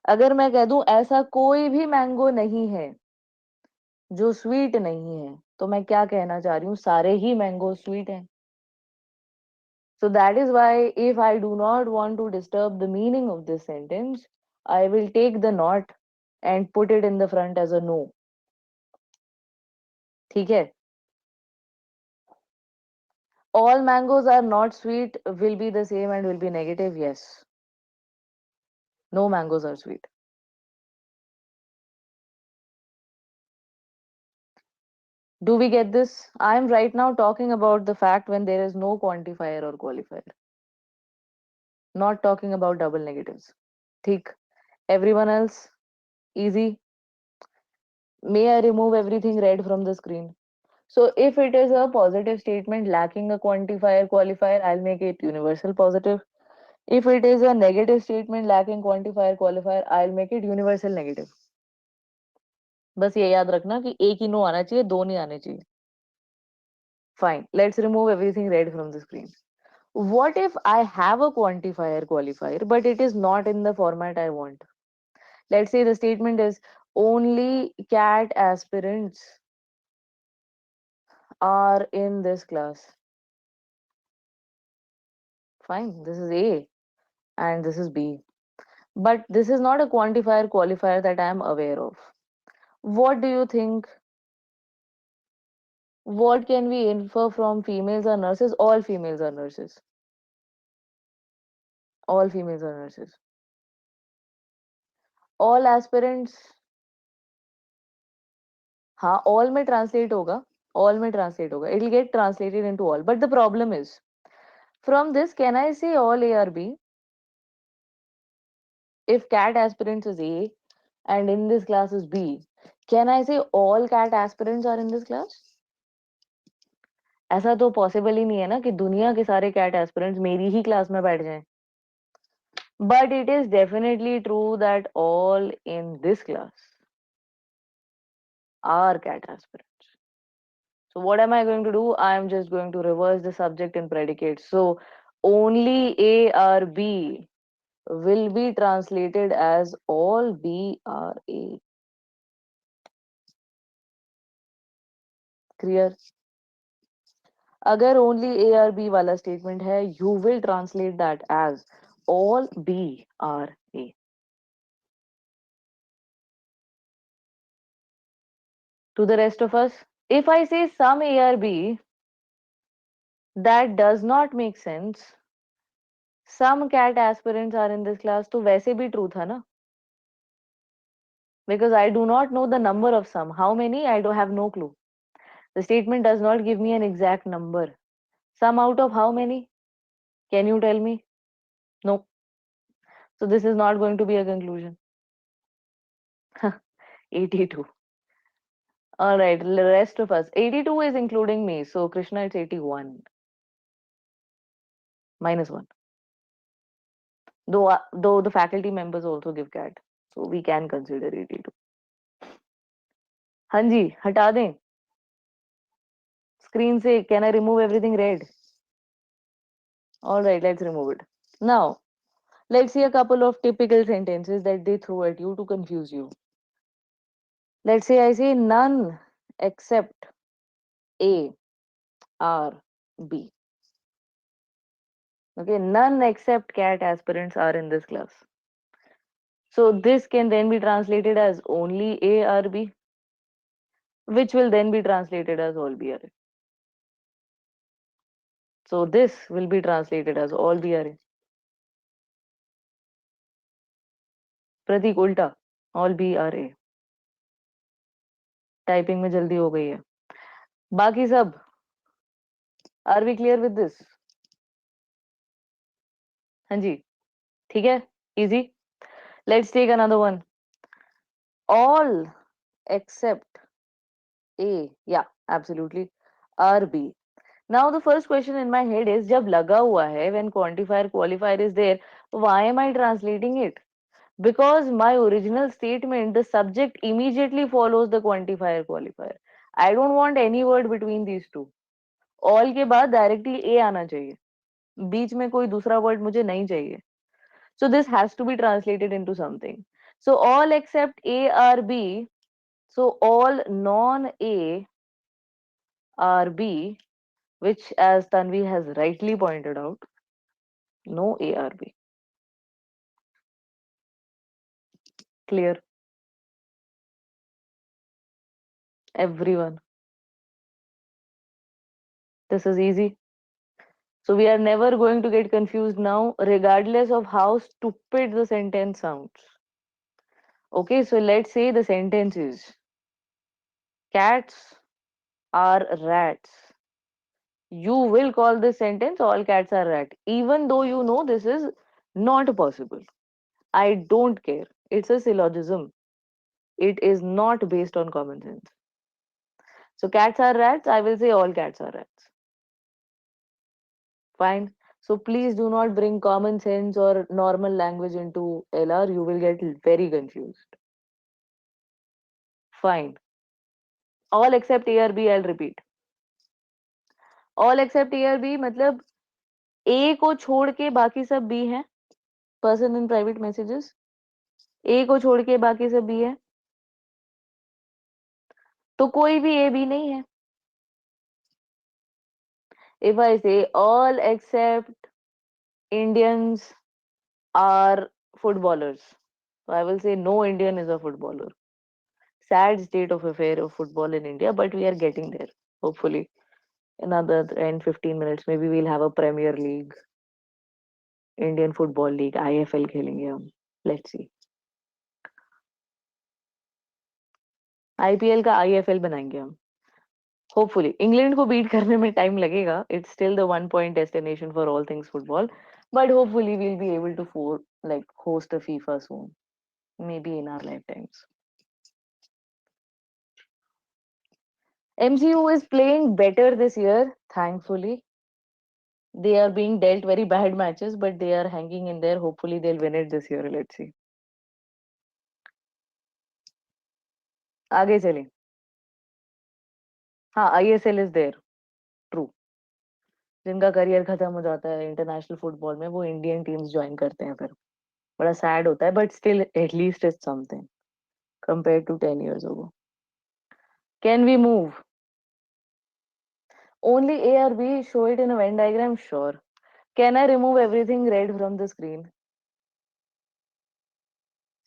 अगर मैं कह दूं ऐसा कोई भी मैंगो नहीं है जो स्वीट नहीं है, तो मैं क्या कहना चाह रही हूँ? सारे ही मैंगो स्वीट हैं. So that is why if I do not want to disturb the meaning of this sentence, I will take the not and put it in the front as a no. ठीक है? All mangoes are not sweet will be the same and will be negative. Yes. No mangoes are sweet. Do we get this? I am right now talking about the fact when there is no quantifier or qualifier, not talking about double negatives. Thick. Everyone else, easy. May I remove everything red from the screen? So if it is a positive statement lacking a quantifier qualifier, I'll make it universal positive. If it is a negative statement lacking quantifier qualifier, I'll make it universal negative. बस ये याद रखना कि एक ही no आना चाहिए, दो नहीं आने चाहिए. Fine. Let's remove everything red from the screen. What if I have a quantifier qualifier, but it is not in the format I want? Let's say the statement is only cat aspirants are in this class. Fine, this is A and this is B. But this is not a quantifier qualifier that I am aware of. What do you think? What can we infer from females are nurses? All females are nurses. All females are nurses. All aspirants, हाँ, all में translate होगा. All में translate होगा. It'll get translated into all. But the problem is, from this, can I say all A or B? If cat aspirants is A and in this class is B, can I say all cat aspirants are in this class? ऐसा तो possible ही नहीं है ना कि दुनिया के सारे कैट एस्पिरेंट्स मेरी ही क्लास में बैठ जाएं. But it is definitely true that all in this class are cat aspirants. So what am I going to do? I am just going to reverse the subject and predicate. So only A or B will be translated as all B are A. Clear? अगर only A or B वाला statement है, you will translate that as all B are A. To the rest of us, if I say some A or B, that does not make sense. Some cat aspirants are in this class, तो वैसे भी true था ना? Because I do not know the number of some. How many? I do have no clue. The statement does not give me an exact number. Some out of how many? Can you tell me? No. So this is not going to be a conclusion. 82. All right, the rest of us. 82 is including me. So Krishna, it's 81. Minus 1. Though the faculty members also give cat. So we can consider 82. हाँ जी, हटा दें. Screen से can I remove everything red? All right, let's remove it. Now, let's see a couple of typical sentences that they throw at you to confuse you. Let's say I say none except A are B. Okay, none except cat aspirants are in this class. So this can then be translated as only A or B, which will then be translated as all B are A. So this will be translated as all B are A. प्रतीक उल्टा, all B are A. Typing में जल्दी हो गई है. बाकी सब, are we clear with this? हाँ जी, ठीक है, easy. Let's take another one. All except A, yeah, absolutely, are B. Now the first question in my head is, जब लगा हुआ है, when quantifier qualifier is there, why am I translating it? Because my original statement, the subject immediately follows the quantifier qualifier. I don't want any word between these two. All के बाद directly A आना चाहिए. बीच में कोई दूसरा word मुझे नहीं चाहिए. So this has to be translated into something. So all except A are B. So all non-A are B, which, as Tanvi has rightly pointed out, no A are B. Clear? Everyone. This is easy. So we are never going to get confused now, regardless of how stupid the sentence sounds. Okay, so let's say the sentence is cats are rats. You will call this sentence all cats are rat, even though you know this is not possible. I don't care. It's a syllogism. It is not based on common sense. So cats are rats, I will say all cats are rats. Fine. So please do not bring common sense or normal language into LR. You will get very confused. Fine. All except A or B, I'll repeat. All except A or B मतलब A को छोड़ के बाकी सब B हैं. Person in private messages. A को छोड़ के बाकी सब B है. तो कोई भी A B नहीं है. If I say all except Indians are footballers, so I will say no Indian is a footballer. Sad state of affair of football in India, but we are getting there. Hopefully, another 10 15 minutes, maybe we'll have a Premier League, Indian Football League, IFL खेलेंगे हम. Let's see. IPL का IFL बनाएंगे हम. Hopefully, England को beat करने में time लगेगा. It's still the 1 point destination for all things football, but hopefully we'll be able to like host a FIFA soon, maybe in our lifetimes. MCU is playing better this year, thankfully. They are being dealt very bad matches, but they are hanging in there. Hopefully, they'll win it this year. Let's see. आगे चलें. हाँ, ISL is there. True. जिनका career खत्म हो जाता है international football में, वो इंडियन टीम्स ज्वाइन करते हैं फिर. बड़ा सैड होता है, but still at least it's something compared to 10 years ago. Can we move? Only A or B, show it in a Venn diagram? Sure. Can I remove everything red from the screen?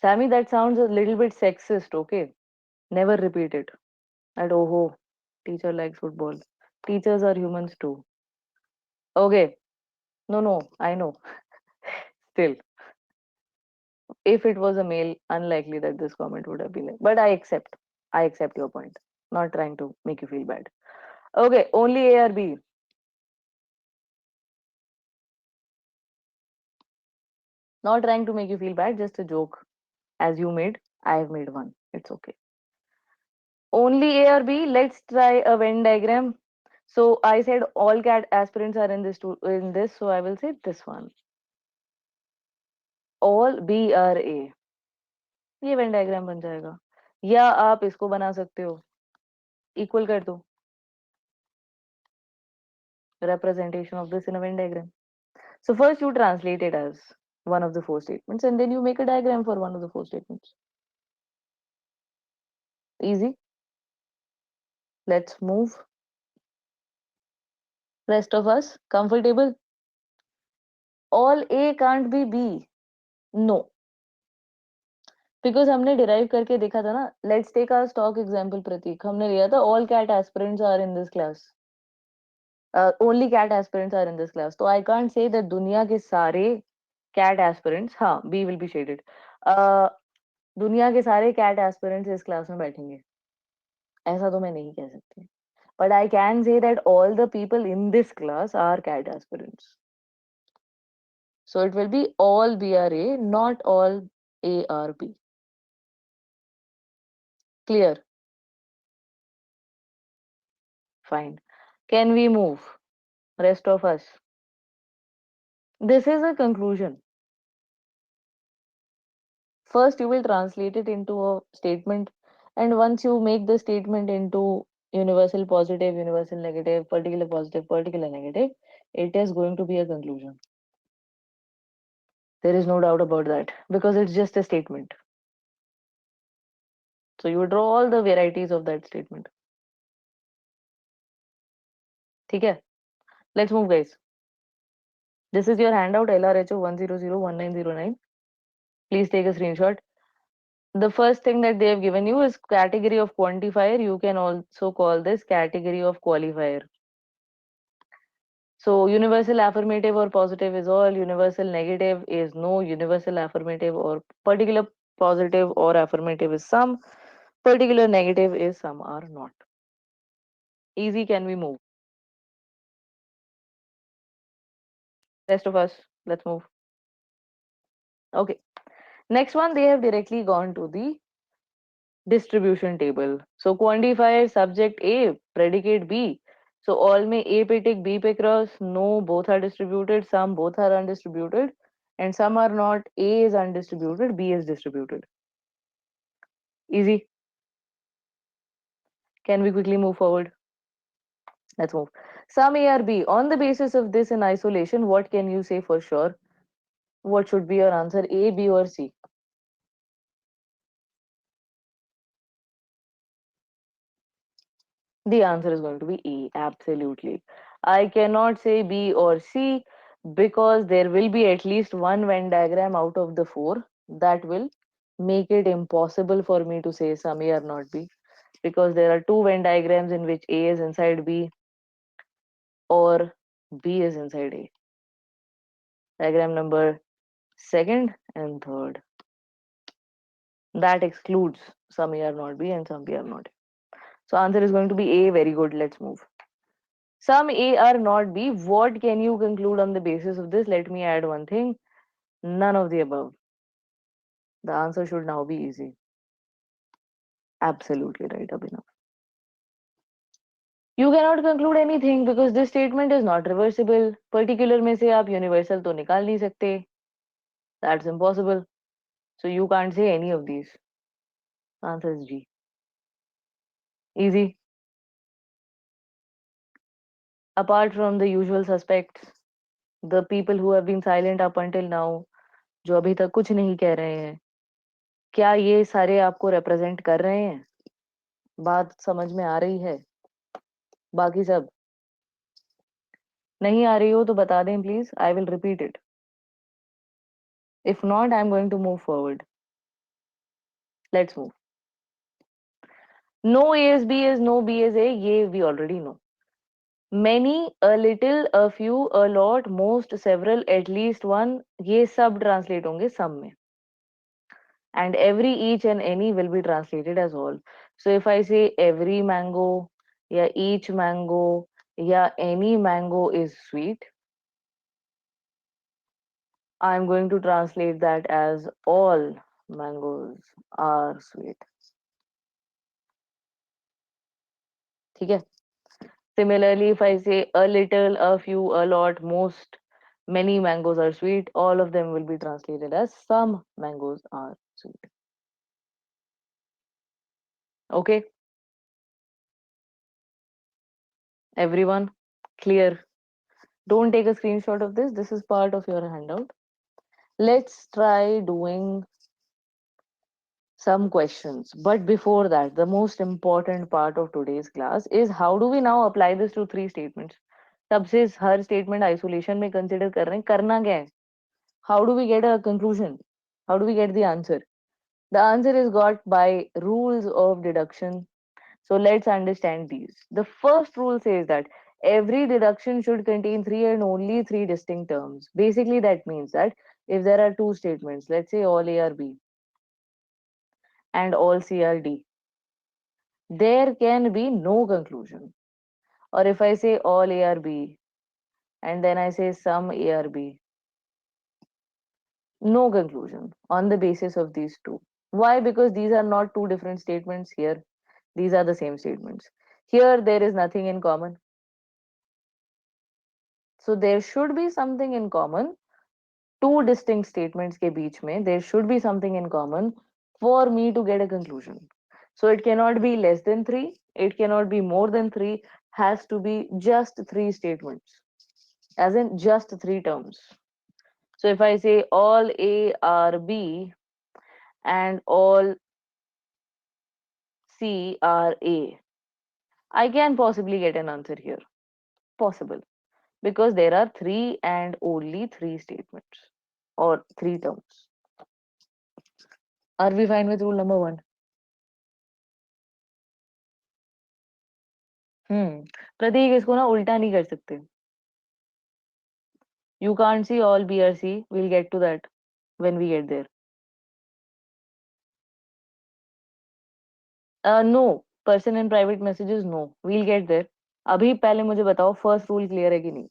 Sammy, that sounds a little bit sexist, okay? Never repeat it. At oh, teacher likes football. Teachers are humans too. Okay, no, I know. Still, if it was a male, unlikely that this comment would have been like. But I accept. I accept your point. Not trying to make you feel bad. Okay, only A or B. Not trying to make you feel bad, just a joke. As you made, I have made one. It's okay. Only A or B. Let's try a Venn diagram. So I said all cat aspirants are in this, so I will say this one. All B are A. ये Venn diagram बन जाएगा. या आप इसको बना सकते हो. Equal कर दो. Representation of this in a Venn diagram. So first you translate it as one of the four statements, and then you make a diagram for one of the four statements. Easy. Let's move. Rest of us comfortable. All A can't be B. No. Because हमने derive करके देखा था ना. Let's take our stock example Prateek. हमने लिया था all CAT aspirants are in this class. Only CAT aspirants are in this class. तो I can't say that दुनिया के सारे कैट एस्पिरेंट्स, हाँ बी विल बी शेडेड, दुनिया के सारे कैट एस्पिरेंट्स इस क्लास में बैठेंगे. ऐसा तो मैं नहीं कह सकती. But I can say that all the people in this class are CAT aspirants. So it will be all BRA, not all ARB. Clear? Fine. Can we move? Rest of us. This is a conclusion. First, you will translate it into a statement, and once you make the statement into universal positive, universal negative, particular positive, particular negative, it is going to be a conclusion. There is no doubt about that because it's just a statement. So you draw all the varieties of that statement. Okay? Let's move, guys. This is your handout LRHO 1001909. Please take a screenshot. The first thing that they have given you is category of quantifier. You can also call this category of qualifier. So universal affirmative or positive is all, universal negative is no, universal affirmative or particular positive or affirmative is some, particular negative is some are not. Easy, can we move? Rest of us, let's move. Okay. Next one, they have directly gone to the distribution table. So quantifier subject A, predicate B. So all में A पे tick, B पे cross, no, both are distributed, some both are undistributed, and some are not. A is undistributed, B is distributed. Easy. Can we quickly move forward? Let's move. Some A or B. On the basis of this in isolation, what can you say for sure? What should be your answer? A, B, or C? The answer is going to be A, absolutely. I cannot say B or C because there will be at least one Venn diagram out of the four that will make it impossible for me to say some A or not B, because there are two Venn diagrams in which A is inside B or B is inside A. Diagram number second and third. That excludes some A are not B and some B are not A. So answer is going to be A. Very good. Let's move. Some A are not B. What can you conclude on the basis of this? Let me add one thing. None of the above. The answer should now be easy. Absolutely right, Abhinav. You cannot conclude anything because this statement is not reversible. Particular में से आप universal तो निकाल नहीं सकते. That's impossible. So you can't say any of these. Answer is G. Easy. Apart from the usual suspects, the people who have been silent up until now, जो अभी तक कुछ नहीं कह रहे हैं, क्या ये सारे आपको represent कर रहे हैं? बात समझ में आ रही है? बाकी सब नहीं आ रही हो तो बता दें please. I will repeat it. If not, I'm going to move forward. Let's move. No A is B is no B is A. ये we already know. Many, a little, a few, a lot, most, several, at least one. ये सब translate होंगे some में. And every, each and any will be translated as all. So if I say every mango, या each mango, या any mango is sweet, I'm going to translate that as all mangoes are sweet. ठीक है? Similarly, if I say a little, a few, a lot, most, many mangoes are sweet, all of them will be translated as some mangoes are sweet. Okay, everyone, clear? Don't take a screenshot of this. This is part of your handout. Let's try doing some questions. But before that, the most important part of today's class is how do we now apply this to three statements? तब से हर statement isolation में consider कर रहे हैं करना क्या है? How do we get a conclusion? How do we get the answer? The answer is got by rules of deduction. So let's understand these. The first rule says that every deduction should contain three and only three distinct terms. Basically, that means that if there are two statements, let's say all A are B and all C are D, there can be no conclusion. Or if I say all A are B and then I say some A are B, no conclusion on the basis of these two. Why? Because these are not two different statements here. These are the same statements. Here, there is nothing in common. So there should be something in common. Two distinct statements ke beech mein, there should be something in common for me to get a conclusion. So it cannot be less than three. It cannot be more than three. Has to be just three statements, as in just three terms. So if I say all A are B and all C are A, I can possibly get an answer here. Possible. Because there are three and only three statements or three terms. Are we fine with rule number one? प्रतीक इसको ना उल्टा नहीं कर सकते. You can't see all B or C. We'll get to that when we get there. No. Person in private messages, no. We'll get there. अभी पहले मुझे बताओ first rule clear है कि नहीं?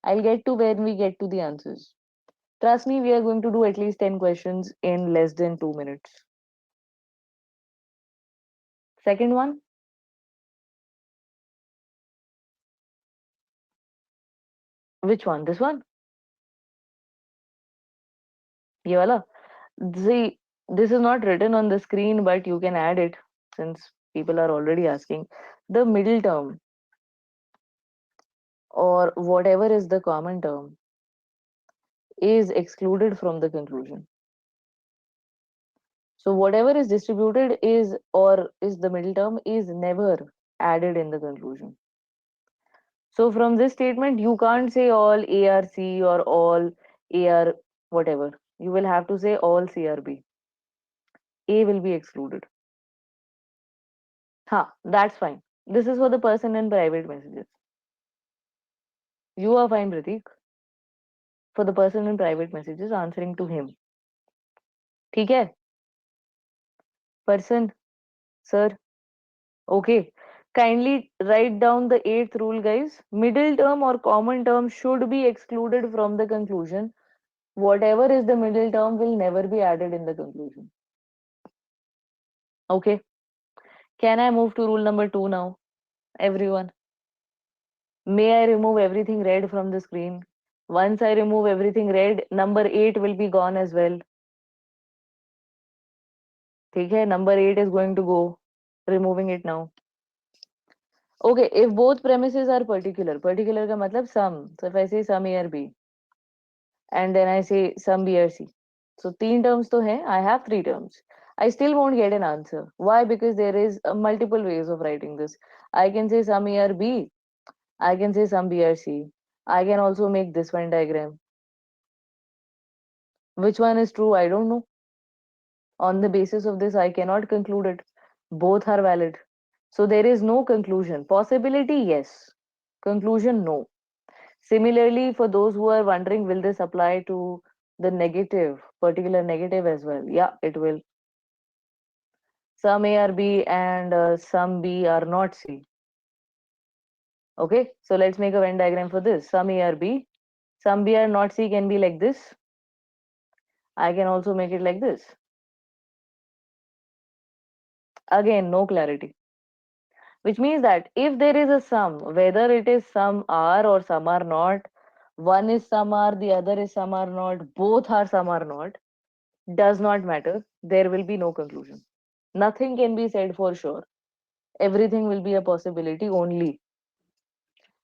I'll get to when we get to the answers. Trust me, we are going to do at least 10 questions in less than 2 minutes. Second one, which one? This one? ये वाला? See, this is not written on the screen, but you can add it since people are already asking. The middle term or whatever is the common term is excluded from the conclusion. So whatever is distributed is or is the middle term is never added in the conclusion. So from this statement, you can't say all ARC or all AR whatever. You will have to say all CRB. A will be excluded. Ha, that's fine. This is for the person in private messages. You are fine, Pratik. For the person in private messages answering to him. ठीक है? Person, sir. Okay. Kindly write down the eighth rule, guys. Middle term or common term should be excluded from the conclusion. Whatever is the middle term will never be added in the conclusion. Okay. Can I move to rule number 2 now? Everyone. May I remove everything red from the screen? Once I remove everything red, number 8 will be gone as well. ठीक है? Number 8 is going to go. Removing it now. Okay, if both premises are particular, particular का मतलब sum. So if I say sum A or B, and then I say sum B or C. So तीन terms तो है. I have three terms. I still won't get an answer. Why? Because there is multiple ways of writing this. I can say sum A or B. I can say sum B or C. I can also make this one diagram. Which one is true? I don't know. On the basis of this, I cannot conclude it. Both are valid. So there is no conclusion. Possibility, yes. Conclusion, no. Similarly, for those who are wondering, will this apply to the negative, particular negative as well? Yeah, it will. Some A are B and some B are not C. Okay, so let's make a Venn diagram for this. Some A are B, some B are not C can be like this. I can also make it like this. Again, no clarity. Which means that if there is a sum, whether it is some are or some are not, one is some are, the other is some are not, both are some are not, does not matter. There will be no conclusion. Nothing can be said for sure. Everything will be a possibility only.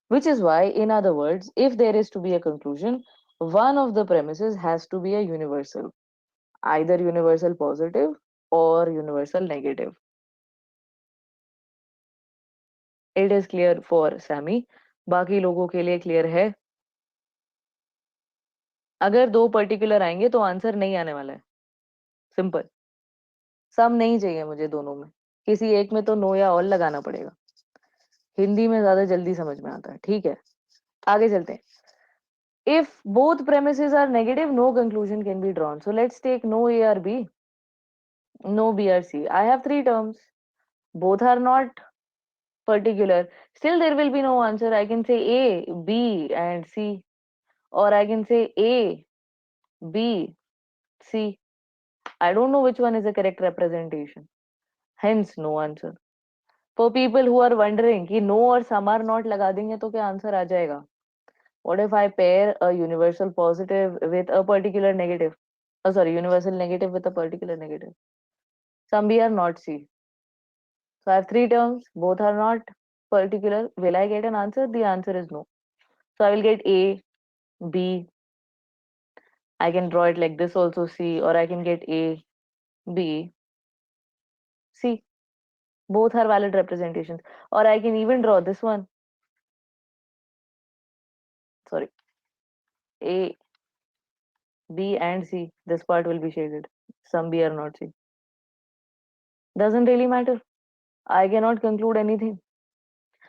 Which is why, in other words, if there is to be a conclusion, one of the premises has to be a universal, either universal positive or universal negative. It is clear for Sammy. बाकी लोगों के लिए clear है? अगर दो particular आएंगे तो answer नहीं आने वाला है. सिंपल. सम नहीं चाहिए मुझे दोनों में. किसी एक में तो नो या ऑल लगाना पड़ेगा. हिंदी में ज्यादा जल्दी समझ में आता है. ठीक है, आगे चलते हैं. If both premises are negative, no conclusion can be drawn. So let's take no A or B, no B or C. I have three terms. Both are not particular. Still, there will be no answer. I can say A, B, and C. Or I can say A, B, C. I don't know which one is the correct representation. Hence, no answer. For people who are wondering कि no और some are not लगा देंगे तो क्या answer आ जाएगा? What if I pair a universal positive with a particular negative? Oh, sorry, universal negative with a particular negative. Some B are not C. So I have three terms, both are not particular. Will I get an answer? The answer is no. So I will get A, B. I can draw it like this also C, or I can get A, B, C. Both are valid representations. Or I can even draw this one. Sorry. A, B, and C. This part will be shaded. Some B are not C. Doesn't really matter. I cannot conclude anything.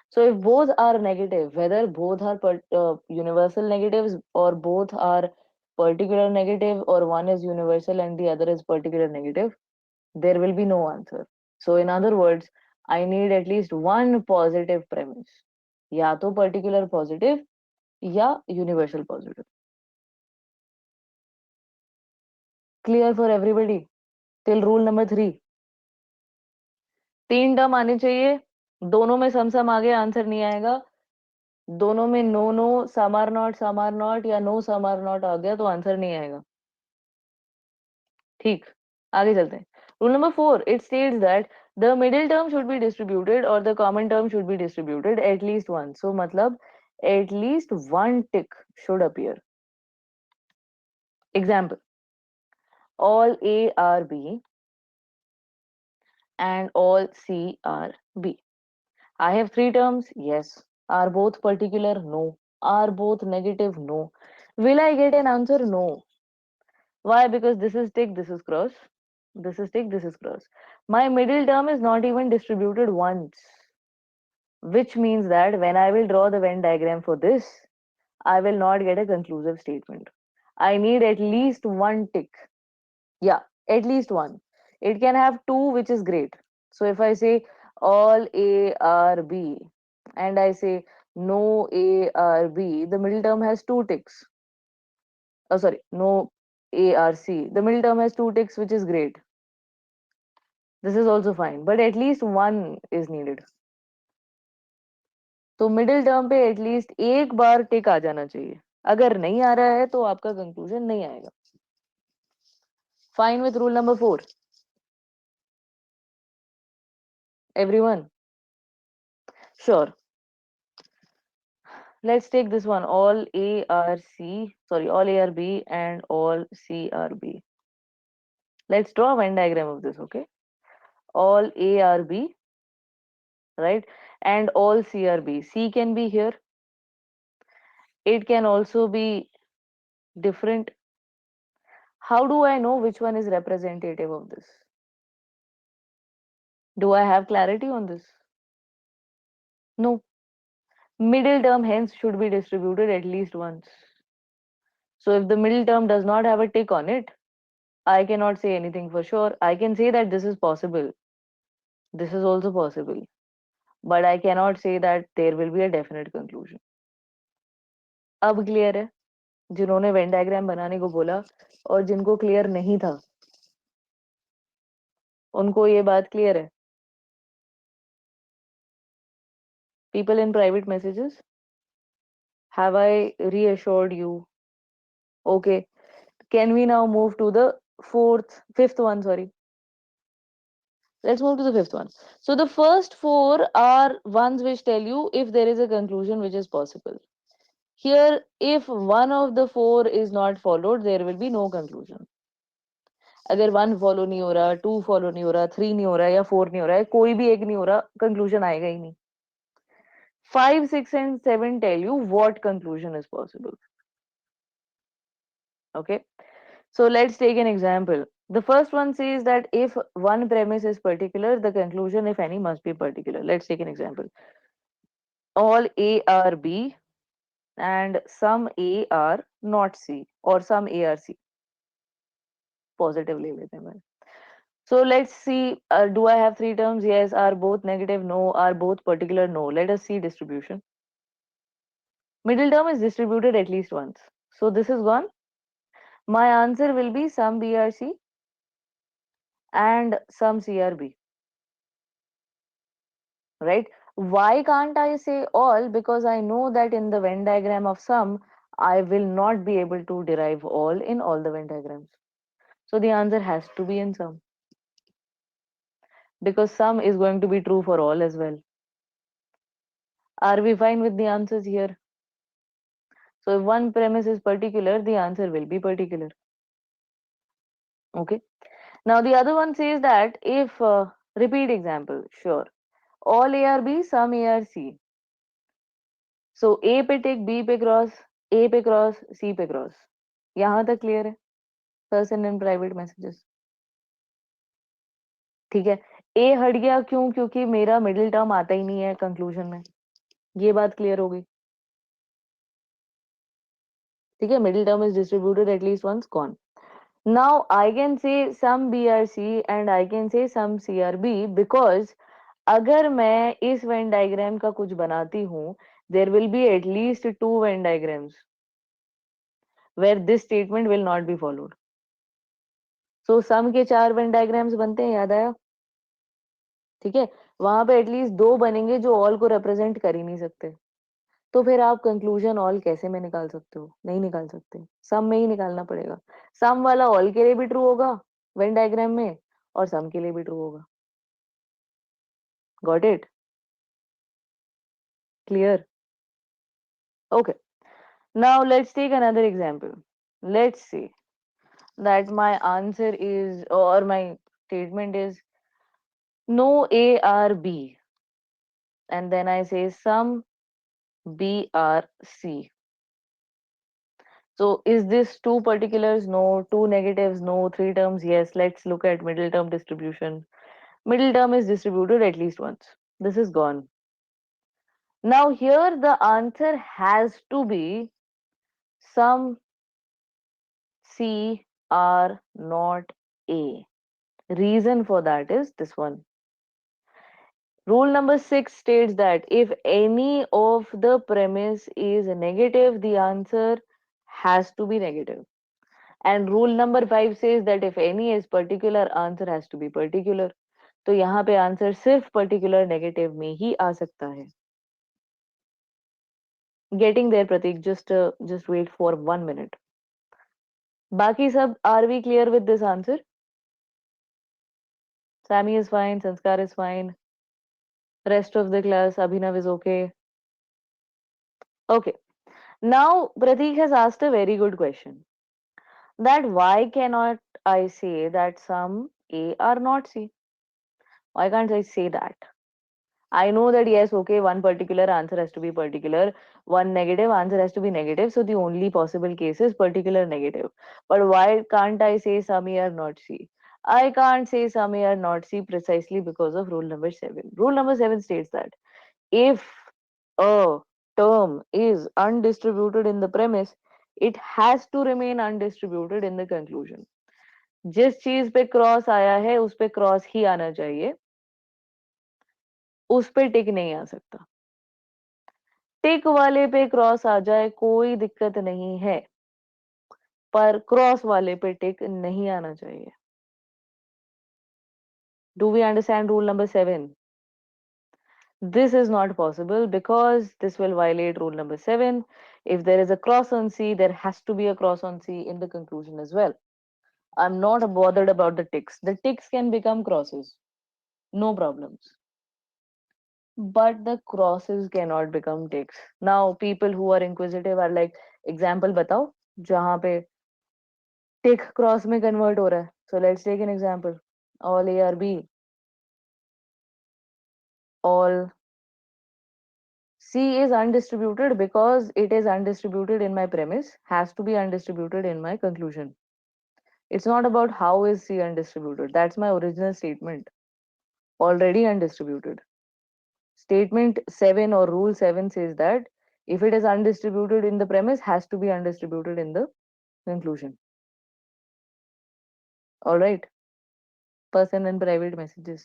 So if both are negative, whether both are universal negatives or both are particular negative or one is universal and the other is particular negative, there will be no answer. So in other words, I need at least one positive premise. या तो particular positive या universal positive. Clear for everybody? Till rule number 3. तीन term आने चाहिए. दोनों में सम आ गया, answer नहीं आएगा. दोनों में no no some are not या नो सम आर नॉट आ गया तो आंसर नहीं आएगा. ठीक, आगे चलते हैं. Rule number 4, it states that the middle term should be distributed और the common term should be distributed at least one. So मतलब at least one tick should appear. Example, all A are B and all C are B. I have three terms. Yes. Are both particular? No. Are both negative? No. Will I get an answer? No. Why? Because this is tick, this is cross. This is tick, this is cross. My middle term is not even distributed once, which means that when I will draw the Venn diagram for this, I will not get a conclusive statement. I need at least one tick. Yeah, at least one. It can have two, which is great. So if I say all A are B and I say no A are B, the middle term has two ticks. Oh, sorry, no A are C. The middle term has two ticks, which is great. This is also fine, but at least one is needed. तो middle term पे at least एक बार टिक आ जाना चाहिए. अगर नहीं आ रहा है तो आपका कंक्लूजन नहीं आएगा. Fine with rule number 4. Everyone sure. Let's take this one. All A are C, sorry, all A are B and all C are B. Let's draw a Venn diagram of this, okay? All A are B, right? And all C are B. C can be here. It can also be different. How do I know which one is representative of this? Do I have clarity on this? No. Middle term hence should be distributed at least once. So if the middle term does not have a tick on it, I cannot say anything for sure. I can say that this is possible. This is also possible. But I cannot say that there will be a definite conclusion. अब clear है जिन्होंने Venn diagram बनाने को बोला और जिनको clear नहीं था उनको ये बात क्लियर है. People in private messages, have I reassured you? Okay. Can we now move to the fifth one? Sorry. Let's move to the fifth one. So the first four are ones which tell you if there is a conclusion which is possible. Here, if one of the four is not followed, there will be no conclusion. अगर one follow नहीं हो रहा, to follow नहीं हो रहा, three नहीं हो रहा या फोर नहीं हो रहा है, कोई भी एक नहीं हो रहा, कंक्लूजन आएगा ही नहीं. 5, 6 and 7 tell you what conclusion is possible. Okay. So let's take an example. The first one says that if one premise is particular, the conclusion, if any, must be particular. Let's take an example. All A are B and some A are not C or some A are C. Positively with them. So let's see. Do I have three terms? Yes. Are both negative? No. Are both particular? No. Let us see distribution. Middle term is distributed at least once. So this is one. My answer will be some BRC and some CRB. Right? Why can't I say all? Because I know that in the Venn diagram of sum, I will not be able to derive all in all the Venn diagrams. So the answer has to be in sum because sum is going to be true for all as well. Are we fine with the answers here? So if one premise is particular, the answer will be particular. Okay. Now the other one says that if repeat example, sure. All A are B, some A are C. So A पे टिक, B पे cross, A पे cross, C पे cross. यहाँ तक clear है? Person in private messages. ठीक है. ए हट गया क्यों? क्योंकि मेरा मिडिल टर्म आता ही नहीं है कंक्लूजन में. ये बात क्लियर हो गई. ठीक है. Middle term is distributed at least once कॉन. Now I can say some B are C and I can say some C are B because अगर मैं इस वेन डायग्राम का कुछ बनाती हूँ there will be at least two Venn diagrams where this statement will not be followed. So some के 4 Venn diagrams बनते हैं. याद आया? ठीक है. वहां पे एटलीस्ट दो बनेंगे जो ऑल को रिप्रेजेंट कर ही नहीं सकते. तो फिर आप कंक्लूजन ऑल कैसे में निकाल सकते हो? नहीं निकाल सकते. सम में ही निकालना पड़ेगा. सम वाला ऑल के लिए भी ट्रू होगा वेन डायग्राम में और सम के लिए भी ट्रू होगा. Got it? Clear? Okay. Now let's take another example. Let's see that my answer is or my statement is no A R B and then I say some B R C. So is this two particulars? No. Two negatives? No. Three terms? Yes. Let's look at middle term distribution. Middle term is distributed at least once. This is gone. Now here the answer has to be some C R not A. Reason for that is this one. Rule number 6 states that if any of the premise is negative, the answer has to be negative. And rule number 5 says that if any is particular, answer has to be particular. तो यहाँ पे answer सिर्फ particular negative में ही आ सकता है. Getting there Prateek, just wait for 1 minute. बाकी सब are we clear with this answer? Sammy is fine, Sanskar is fine, rest of the class, Abhinav is okay. Okay, now Pratik has asked a very good question, that why cannot I say that some A are not C? Why can't I say that? I know that yes, okay, one particular answer has to be particular, one negative answer has to be negative. So the only possible case is particular negative. But why can't I say some A are not C? I can't say some A are not C precisely because of rule number 7. Rule number 7 states that if a term is undistributed in the premise, it has to remain undistributed in the conclusion. जिस चीज पे cross आया है उस पे cross ही आना चाहिए, उस पे टिक नहीं आ सकता. टिक वाले पे क्रॉस आ जाए कोई दिक्कत नहीं है, पर क्रॉस वाले पे टिक नहीं आना चाहिए. Do we understand rule number 7? This is not possible because this will violate rule number 7. If there is a cross on C, there has to be a cross on C in the conclusion as well. I'm not bothered about the ticks. The ticks can become crosses, no problems. But the crosses cannot become ticks. Now, people who are inquisitive are like, example बताओ जहाँ पे tick cross में convert हो रहा है. So let's take an example. All A or B, all C is undistributed because it is undistributed in my premise, has to be undistributed in my conclusion. It's not about how is C undistributed. That's my original statement. Already undistributed. Statement 7 or rule 7 says that if it is undistributed in the premise, has to be undistributed in the conclusion. Alright. Person and private messages.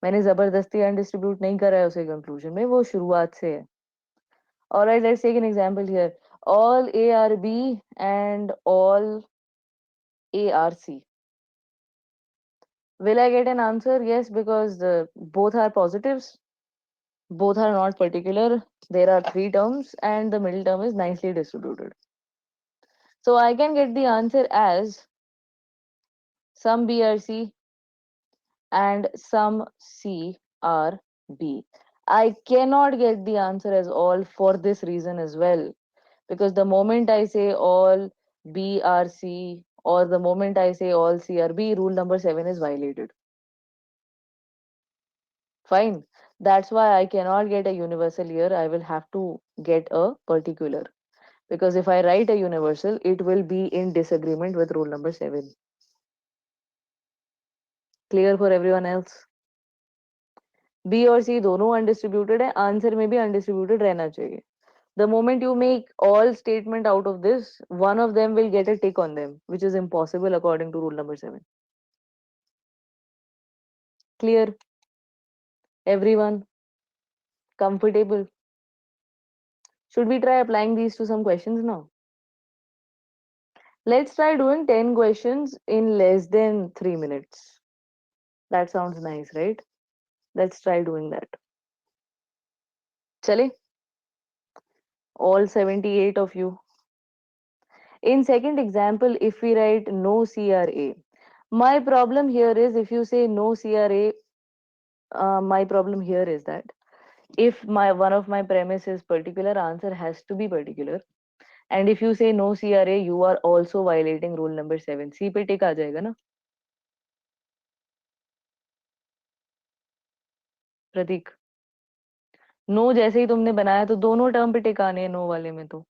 मैंने जबरदस्ती अनडिस्ट्रीब्यूट नहीं करा है उसे conclusion में, वो शुरुआत से है. Alright, let's take an example here. All A are B and all A are C. Will I get an answer? Yes, because both are positives, both are not particular. There are three terms, and the middle term is nicely distributed. So I can get the answer as some B are C and some C are B. I cannot get the answer as all for this reason as well. Because the moment I say all B are C or the moment I say all C are B, rule number 7 is violated. Fine. That's why I cannot get a universal here. I will have to get a particular. Because if I write a universal, it will be in disagreement with rule number 7. Clear for everyone else? B और C दोनों undistributed है, answer में भी undistributed रहना चाहिए. The moment you make all statement out of this, one of them will get a tick on them, which is impossible according to rule number 7. Clear? Everyone? Comfortable? Should we try applying these to some questions now? Let's try doing 10 questions in less than 3 minutes. That sounds nice, right? Let's try doing that. Chale? All 78 of you. In second example, if we write no CRA, my problem here is if you say no CRA, my problem here is that if my one of my premise is particular, answer has to be particular. And if you say no CRA, you are also violating rule number 7. C पे टिक आ जाएगा ना प्रतीक? No जैसे ही तुमने बनाया तो दोनों term पे टिक आने हैं नो वाले में तो.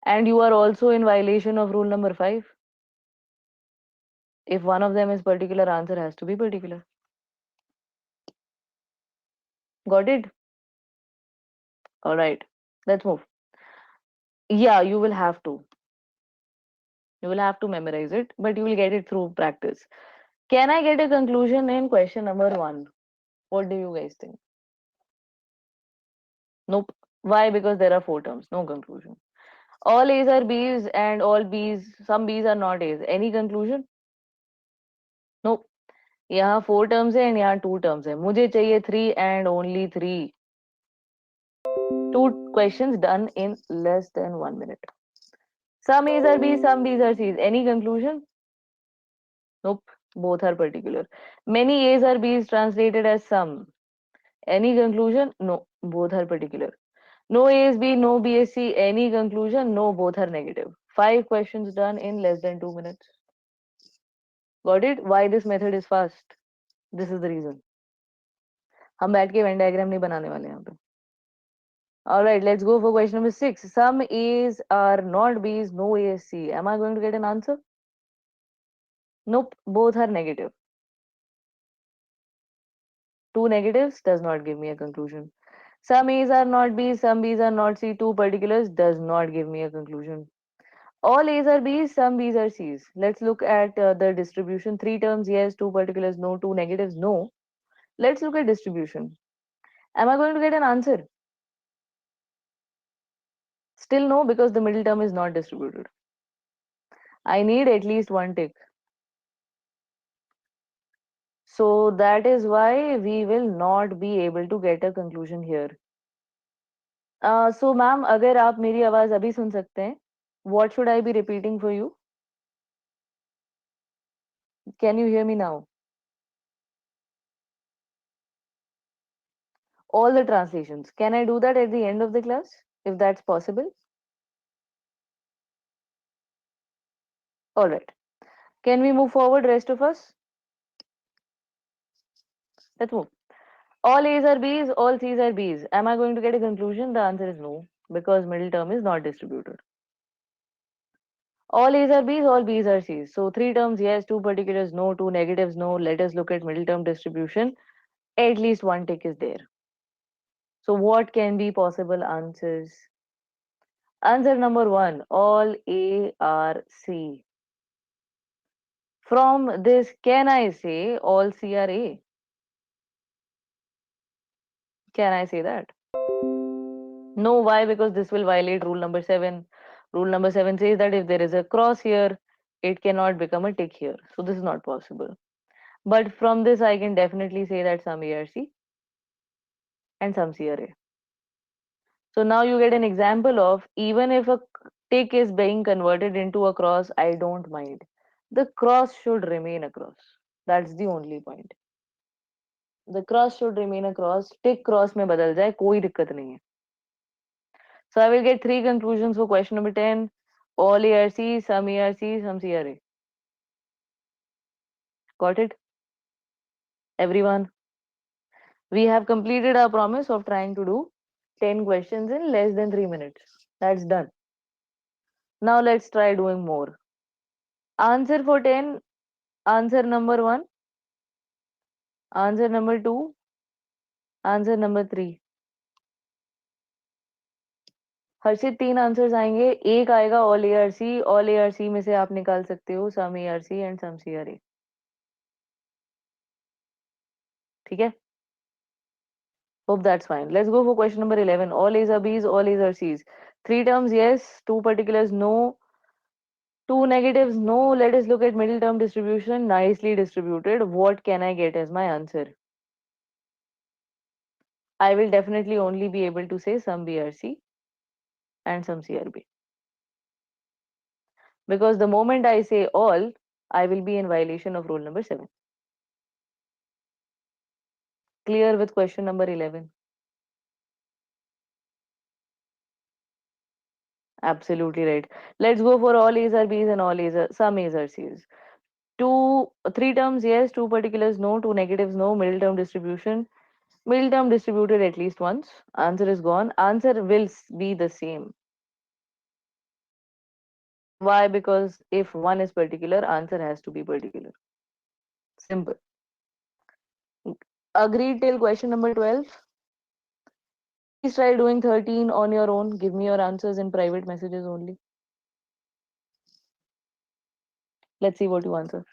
And you are also in violation of rule number 5. If one of them is particular, answer has to be particular. Got it? All right. Let's move. Yeah, you will have to. You will have to memorize it, but you will get it through practice. Can I get a conclusion in question number 1? What do you guys think? Nope. Why? Because there are 4 terms. No conclusion. All A's are B's and all B's, some B's are not A's. Any conclusion? Nope. यहाँ 4 terms है and यहाँ 2 terms है. मुझे चाहिए 3 and only 3. 2 questions done in less than 1 minute. Some A's are B's, some B's are C's. Any conclusion? Nope. Both are particular. Many A's are B's translated as some. Any conclusion? No. Both are particular. No A is B, no B is C. Any conclusion? No, both are negative. 5 questions done in less than 2 minutes. Got it? Why this method is fast? This is the reason. हम बैठ के Venn diagram नहीं बनाने वाले यहाँ पे. Alright, let's go for question number 6. Some A's are not B's, no A is C. Am I going to get an answer? Nope, both are negative. 2 negatives does not give me a conclusion. Some A's are not B's, some B's are not C. 2 particulars does not give me a conclusion. All A's are B's, some B's are C's. Let's look at the distribution. 3 terms, yes. 2 particulars, no. 2 negatives, no. Let's look at distribution. Am I going to get an answer? Still no, because the middle term is not distributed. I need at least 1 tick. So that is why we will not be able to get a conclusion here. So ma'am, अगर आप मेरी आवाज अभी सुन सकते हैं, what should I be repeating for you? Can you hear me now? All the translations. Can I do that at the end of the class, if that's possible? All right. Can we move forward, rest of us? Let's move. All A's are B's, all C's are B's. Am I going to get a conclusion? The answer is no, because middle term is not distributed. All A's are B's, all B's are C's. So 3 terms, yes. 2 particulars, no. 2 negatives, no. Let us look at middle term distribution. At least 1 tick is there. So what can be possible answers? Answer number 1, all A are C. From this, can I say all C are A? Can I say that? No, why? Because this will violate rule number 7. Rule number 7 says that if there is a cross here, it cannot become a tick here. So this is not possible. But from this, I can definitely say that some A are C and some C are A. So now you get an example of, even if a tick is being converted into a cross, I don't mind. The cross should remain a cross. That's the only point. The cross should remain a cross. Tick cross में बदल जाए कोई दिक्कत नहीं है. So I will get 3 conclusions for question number 10. All ARC, some ARC, some CRA. Got it? Everyone? We have completed our promise of trying to do 10 questions in less than 3 minutes. That's done. Now let's try doing more. Answer for 10, answer number 1, answer number 2, answer number 3. Harshit 3 answers आएंगे, एक आएगा all A are C में से आप निकाल सकते हो some A are C and some C are A. ठीक है? Hope that's fine. Let's go for question number 11. All A's are B's, all A's are C's. 3 terms, yes. 2 particulars, no. 2 negatives, no. Let us look at middle term distribution. Nicely distributed. What can I get as my answer? I will definitely only be able to say some BRC and some CRB. Because the moment I say all, I will be in violation of rule number 7. Clear with question number 11? Absolutely right. Let's go for all A's are B's and all A's are, some A's are C's. 3 terms, yes. 2 particulars, no. 2 negatives, no. Middle term distribution. Middle term distributed at least once. Answer is gone. Answer will be the same. Why? Because if one is particular, answer has to be particular. Simple. Agreed till question number 12? Please try doing 13 on your own. Give me your answers in private messages only. Let's see what you answer.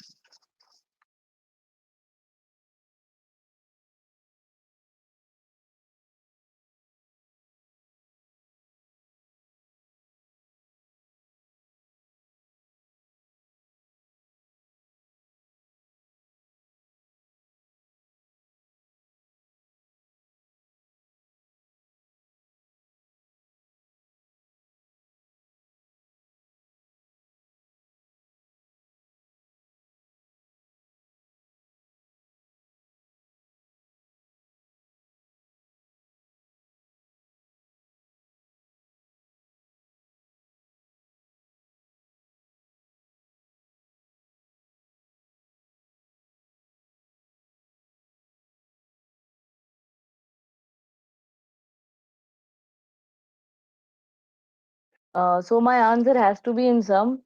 So my answer has to be in sum,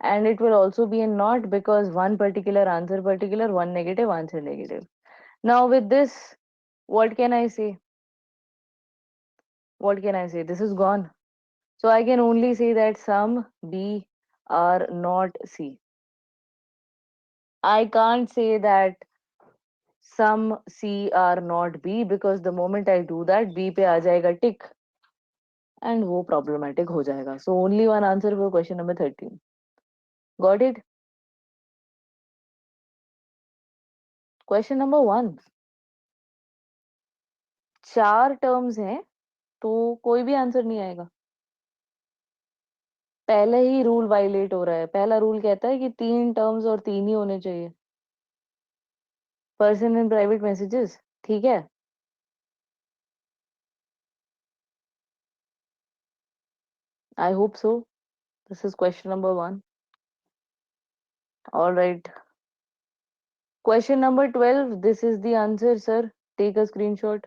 and it will also be in not, because one particular answer particular, one negative answer negative. Now with this, what can I say? What can I say? This is gone. So I can only say that some B are not C. I can't say that some C are not B, because the moment I do that, B पे आ जाएगा tick and वो problematic हो जाएगा. So only one answer for question number 13. Got it? Question number 1. चार terms हैं तो कोई भी आंसर नहीं आएगा. पहले ही रूल वायलेट हो रहा है. पहला रूल कहता है कि तीन टर्म्स और तीन ही होने चाहिए. Person in private messages. ठीक है. I hope so. This is question number 1. All right. Question number 12. This is the answer, sir. Take a screenshot.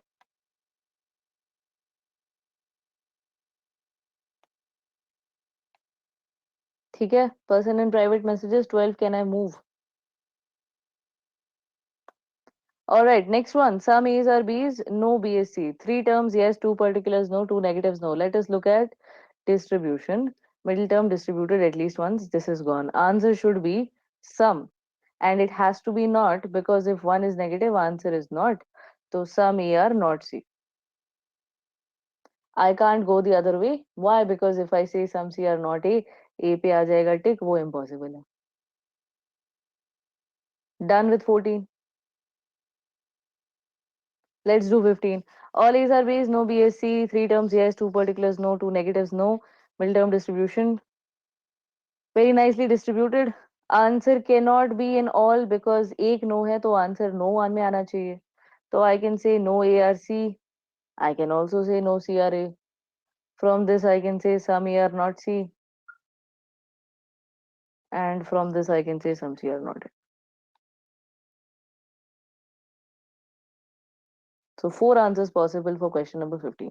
ठीक है. Person in private messages 12. Can I move? All right. Next one. Some A's or B's. No BSC. Three terms. Yes. Two particulars. No. Two negatives. No. Let us look at distribution. Middle term distributed at least once. This is gone. Answer should be some. And it has to be not, because if one is negative, answer is not. So some A are not C. I can't go the other way. Why? Because if I say some C are not A पे आ जाएगा tick, वो impossible है. Done with 14. Let's do 15. All A's are B's, no BSC, three terms yes, two particulars no, two negatives no. Middle term distribution, very nicely distributed. Answer cannot be in all, because एक no है तो answer no में आना चाहिए. So I can say no ARC. I can also say no CRA. From this I can say some A are not C. And from this I can say some C are not A. So four answers possible for question number 15.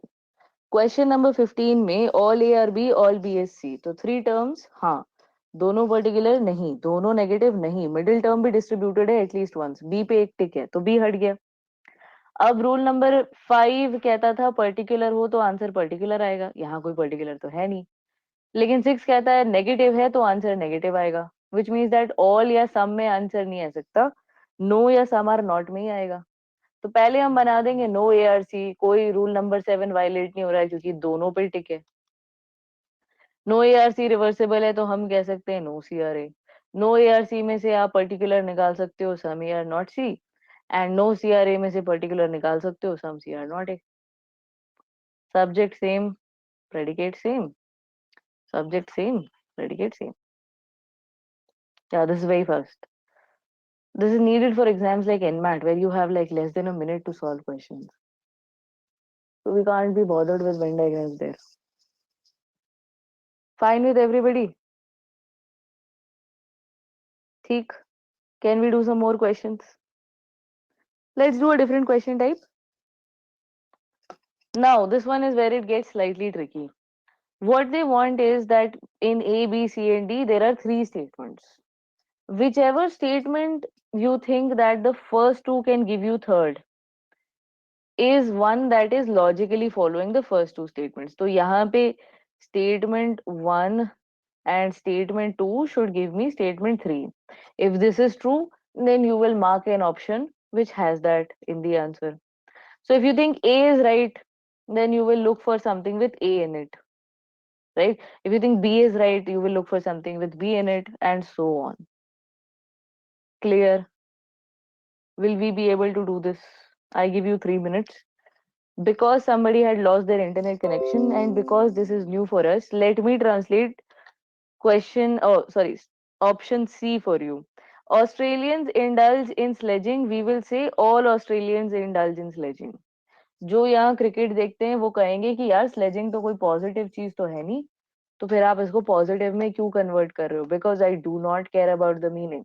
Question number 15 में all A are B, all B is C. तो three terms, हाँ. दोनों particular नहीं, दोनों negative नहीं, middle term भी distributed है at least once. B पे एक टिक है तो बी हट गया. अब रूल नंबर 5 कहता था पर्टिकुलर हो तो आंसर पर्टिकुलर आएगा. यहाँ कोई पर्टिकुलर तो है नहीं. लेकिन 6 कहता है नेगेटिव है तो आंसर नेगेटिव आएगा, विच मीन्स दैट ऑल या सम में आंसर नहीं आ सकता. नो या सम आर नॉट में ही आएगा. तो पहले हम बना देंगे नो ए आर सी. कोई रूल नंबर 7 वायलेट नहीं हो रहा है, क्योंकि दोनों पे टिक है. No A are C reversible है तो हम कह सकते हैं no C are A. No A are C में से आप पर्टिकुलर निकाल सकते हो some A are not C. And no C are A में से पर्टिकुलर निकाल सकते हो some C are not A. Subject same, predicate same. Subject same, predicate same. Yeah, this is very fast. This is needed for exams like NMAT, where you have like less than a minute to solve questions. So we can't be bothered with Venn diagrams there. Fine with everybody? Theek. Can we do some more questions? Let's do a different question type. Now, this one is where it gets slightly tricky. What they want is that in A, B, C, and D, there are three statements. Whichever statement you think that the first two can give you third is one that is logically following the first two statements. So यहाँ पे statement 1 and statement 2 should give me statement 3. If this is true, then you will mark an option which has that in the answer. So if you think A is right, then you will look for something with A in it, right? If you think B is right, you will look for something with B in it, and so on. Clear? Will we be able to do this? I give you 3 minutes. Because somebody had lost their internet connection and because this is new for us, let me translate option C for you. Australians indulge in sledging. We will say all Australians indulge in sledging. जो यहाँ cricket देखते हैं वो कहेंगे कि यार sledging तो कोई पॉजिटिव चीज तो है नहीं, तो फिर आप इसको पॉजिटिव में क्यों कन्वर्ट कर रहे हो? Because I do not care about the meaning.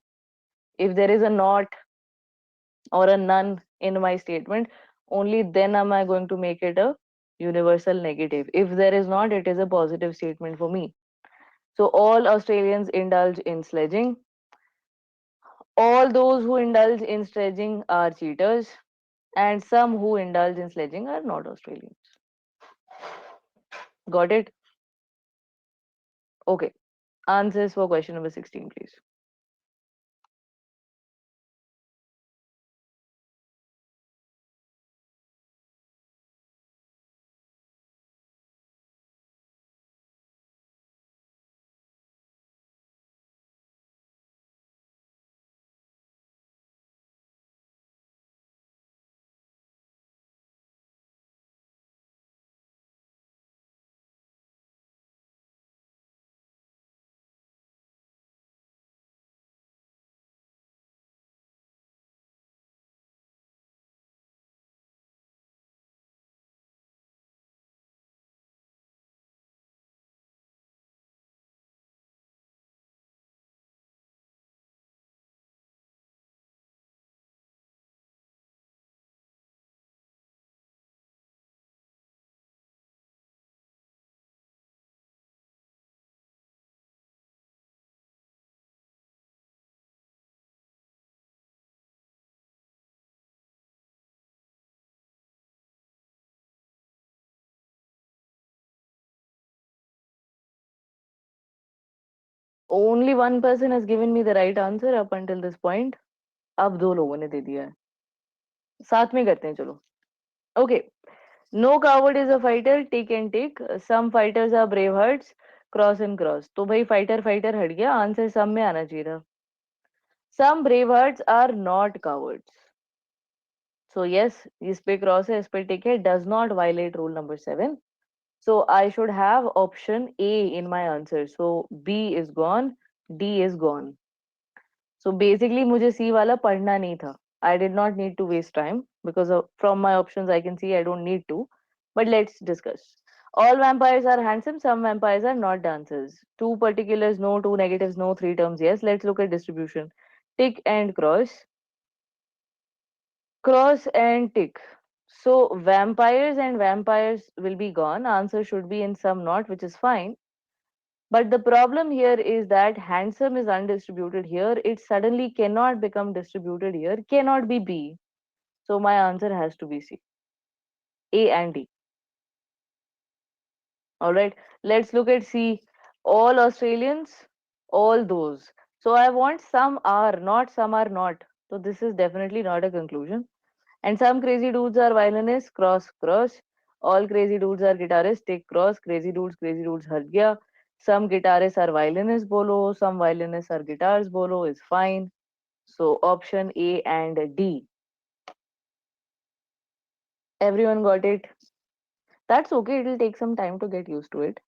If there is a not or a none in my statement, only then am I going to make it a universal negative. If there is not, it is a positive statement for me. So all Australians indulge in sledging. All those who indulge in sledging are cheaters, and some who indulge in sledging are not Australians. Got it? Okay. Answers for question number 16, please. Only one person has given me the right answer up until this point. अब दो लोगों ने दे दिया है. साथ में करते हैं चलो. Okay. No coward is a fighter. Tick and tick. Some fighters are brave hearts. Cross and cross. तो भाई fighter fighter हट गया. आंसर सब में आना चाहिए था. Some brave hearts are not cowards. So yes, इस पे cross है, इस पे tick है. Does not violate rule number 7. So I should have option A in my answer. So B is gone. D is gone. So basically मुझे C वाला पढ़ना नहीं था. I did not need to waste time because from my options I can see I don't need to. But let's discuss. All vampires are handsome. Some vampires are not dancers. Two particulars no, two negatives no, three terms yes. Let's look at distribution. Tick and cross. Cross and tick. So vampires will be gone. Answer should be in some not, which is fine. But the problem here is that handsome is undistributed here. It suddenly cannot become distributed here, cannot be B. So my answer has to be C. A and D. Alright, let's look at C. All Australians, all those. So I want some are, not some are not. So this is definitely not a conclusion. And some crazy dudes are violinists, cross, cross. All crazy dudes are guitarists, take cross. Crazy dudes, har gaya. Some guitarists are violinists, bolo. Some violinists are guitars, bolo is fine. So option A and D. Everyone got it? That's okay. It'll take some time to get used to it.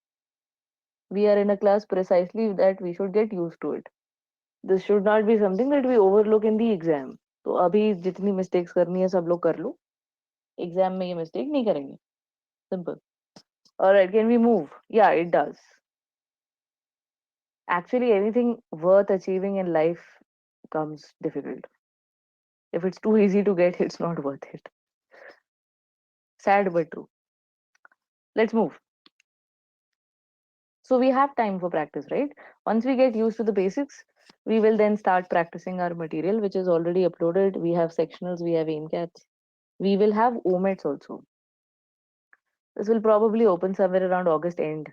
We are in a class precisely that we should get used to it. This should not be something that we overlook in the exam. तो अभी जितनी mistakes करनी है सब लोग कर लो. Exam में ये mistake नहीं करेंगे. Simple. Alright, can we move? Yeah, it does. Actually, anything worth achieving in life comes difficult. If it's too easy to get, it's not worth it. Sad but true. Let's move. So we have time for practice, right? Once we get used to the basics, we will then start practicing our material, which is already uploaded. We have sectionals, we have AIMCATs, we will have OMETs also. This will probably open somewhere around August end.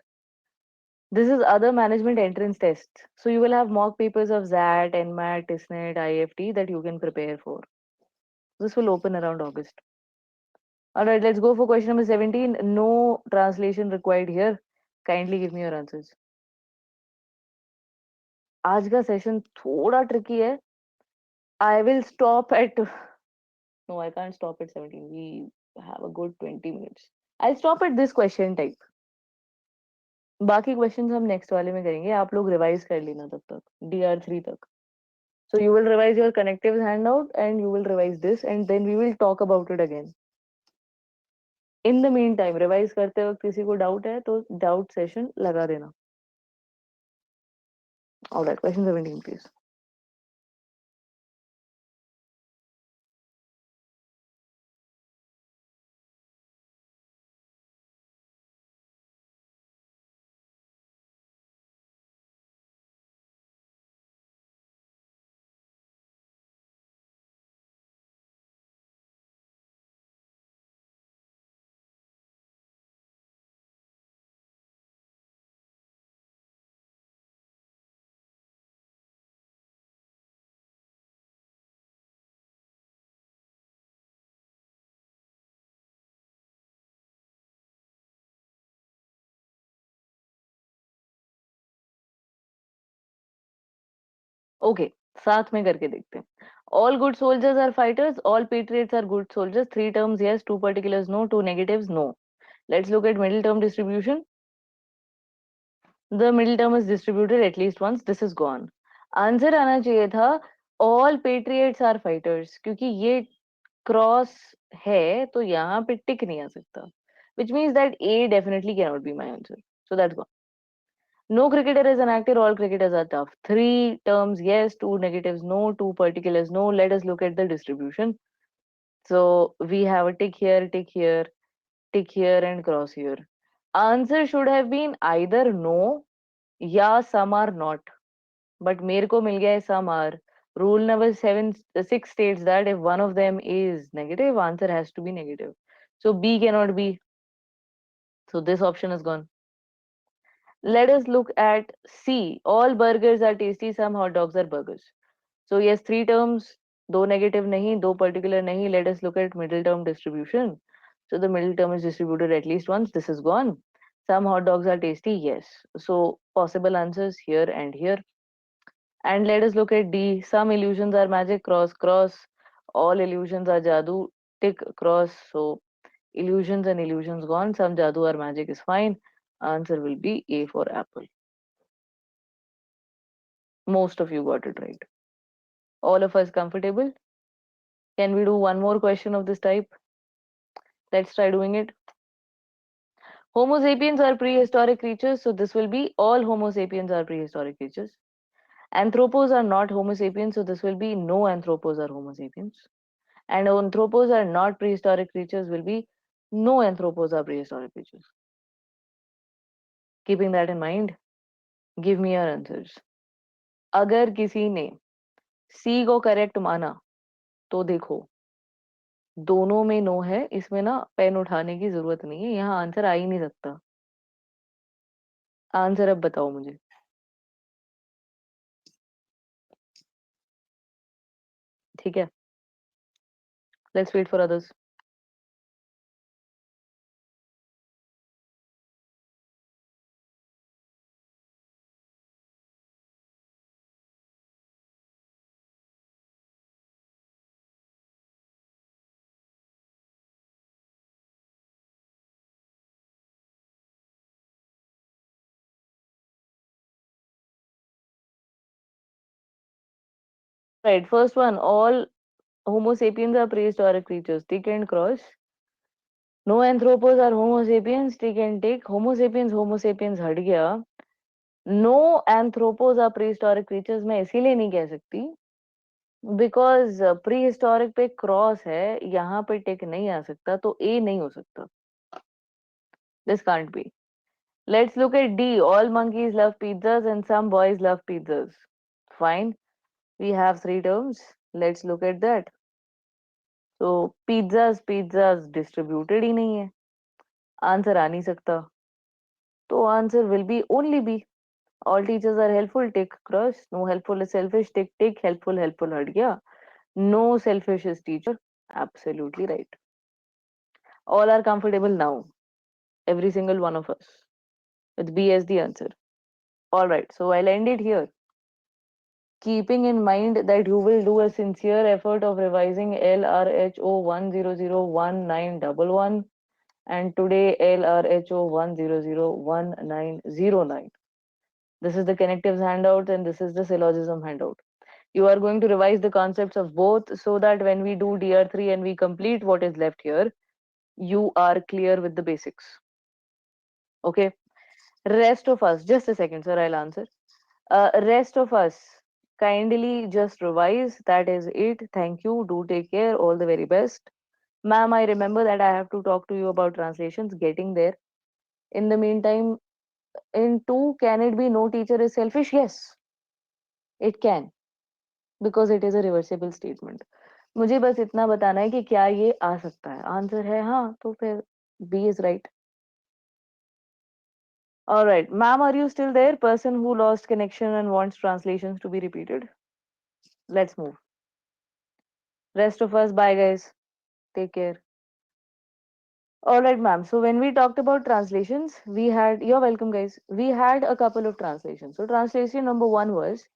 This is other management entrance tests. So you will have mock papers of ZAT, NMAT, TISNET, IFT that you can prepare for. This will open around August. All right, let's go for question number 17. No translation required here. Kindly give me your answers. आज का session थोड़ा tricky है. I will stop at no, I can't stop at 17. We have a good 20 minutes. I'll stop at this question type. बाकी questions हम next वाले में करेंगे. आप लोग रिवाइज कर लेना तब तक DR3 तक. So you will revise your connectives handout and you will revise this and then we will talk about it again. In the meantime, revise करते वक्त किसी को डाउट है तो डाउट सेशन लगा देना. All right, question 17 please. Okay, साथ में करके देखते हैं. All good soldiers are fighters. All patriots are good soldiers. 3 terms yes, 2 particulars no, 2 negatives no. Let's look at middle term distribution. The middle term is distributed at least once. This is gone. Answer आना चाहिए था all patriots are fighters, क्योंकि ये cross है तो यहाँ पे टिक नहीं आ सकता, which means that A definitely cannot be my answer. So that's gone. No cricketer is an actor, all cricketers are tough. 3 terms yes, 2 negatives no, 2 particulars no. Let us look at the distribution. So we have a tick here, tick here, and cross here. Answer should have been either no, या some are not. But मेरे को मिल गया है some are. Rule number 6 states that if one of them is negative, answer has to be negative. So B cannot be. So this option is gone. Let us look at C. All burgers are tasty, some hot dogs are burgers. So yes, 3 terms, दो negative नहीं, दो particular नहीं. Let us look at middle term distribution. So the middle term is distributed at least once. This is gone. Some hot dogs are tasty, yes. So possible answers here and here. And let us look at D. Some illusions are magic, cross, cross. All illusions are jadoo, tick, cross. So illusions and illusions gone. Some jadoo or magic is fine. Answer will be A for apple. Most of you got it right. All of us comfortable? Can we do one more question of this type? Let's try doing it. Homo sapiens are prehistoric creatures, so this will be all Homo sapiens are prehistoric creatures. Anthropos are not Homo sapiens, so this will be no anthropos are Homo sapiens. And anthropos are not prehistoric creatures will be no anthropos are prehistoric creatures. Keeping that in mind, give me your answers. अगर किसी ने C को correct माना तो देखो दोनों में no है, इसमें ना पेन उठाने की जरूरत नहीं है, यहाँ आंसर आ ही नहीं सकता. आंसर अब बताओ मुझे. ठीक है, let's wait for others. Right, first one, all Homo sapiens are prehistoric creatures. Tick and cross. No anthropos are Homo sapiens. Tick and tick. Homo sapiens हट गया. No anthropos are prehistoric creatures मैं इसीलिए नहीं कह सकती because prehistoric पे cross है, यहाँ पे टिक नहीं आ सकता, तो ए नहीं हो सकता. This can't be. Let's look at D. All monkeys love pizzas and some boys love pizzas. Fine. We have three terms. Let's look at that. So pizzas distributed ही नहीं है. Answer आ नहीं सकता. तो answer will be only B. All teachers are helpful. Tick cross. No helpful is selfish. Tick tick. Helpful हट गया. No selfish is teacher. Absolutely right. All are comfortable now. Every single one of us. With B as the answer. Alright, so I'll end it here. Keeping in mind that you will do a sincere effort of revising LRHO 1001911 and today LRHO 1001909. This is the connectives handout and this is the syllogism handout. You are going to revise the concepts of both so that when we do DR3 and we complete what is left here, you are clear with the basics. Okay. Rest of us, just a second, sir, I'll answer. Rest of us, kindly just revise. That is it. Thank you. Do take care. All the very best. Ma'am, I remember that I have to talk to you about translations, getting there. In the meantime, in two, can it be no teacher is selfish? Yes, it can, because it is a reversible statement. मुझे बस इतना बताना है कि क्या ये आ सकता है. आंसर है हाँ, तो फिर B is right. All right, ma'am, are you still there? Person who lost connection and wants translations to be repeated. Let's move. Rest of us, bye guys. Take care. All right, ma'am. So when we talked about translations, you're welcome, guys. We had a couple of translations. So translation number one was,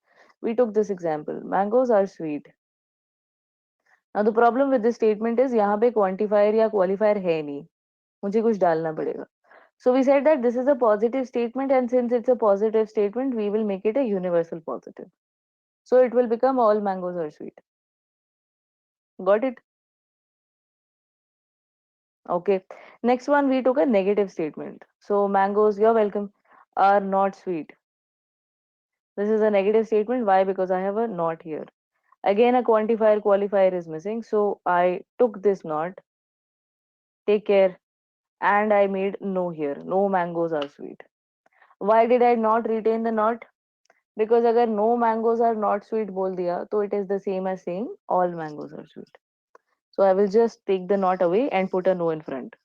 we took this example, mangoes are sweet. Now the problem with this statement is यहाँ पे quantifier या qualifier है नहीं. मुझे कुछ डालना पड़ेगा. So we said that this is a positive statement, and since it's a positive statement, we will make it a universal positive. So it will become all mangoes are sweet. Got it? Okay. Next one, we took a negative statement. So mangoes, you're welcome, are not sweet. This is a negative statement. Why? Because I have a not here. Again, a quantifier qualifier is missing. So I took this not. Take care. And I made no here. No mangoes are sweet. Why did I not retain the not? Because agar no mangoes are not sweet bol diya, तो it is the same as saying all mangoes are sweet. So I will just take the not away and put a no in front.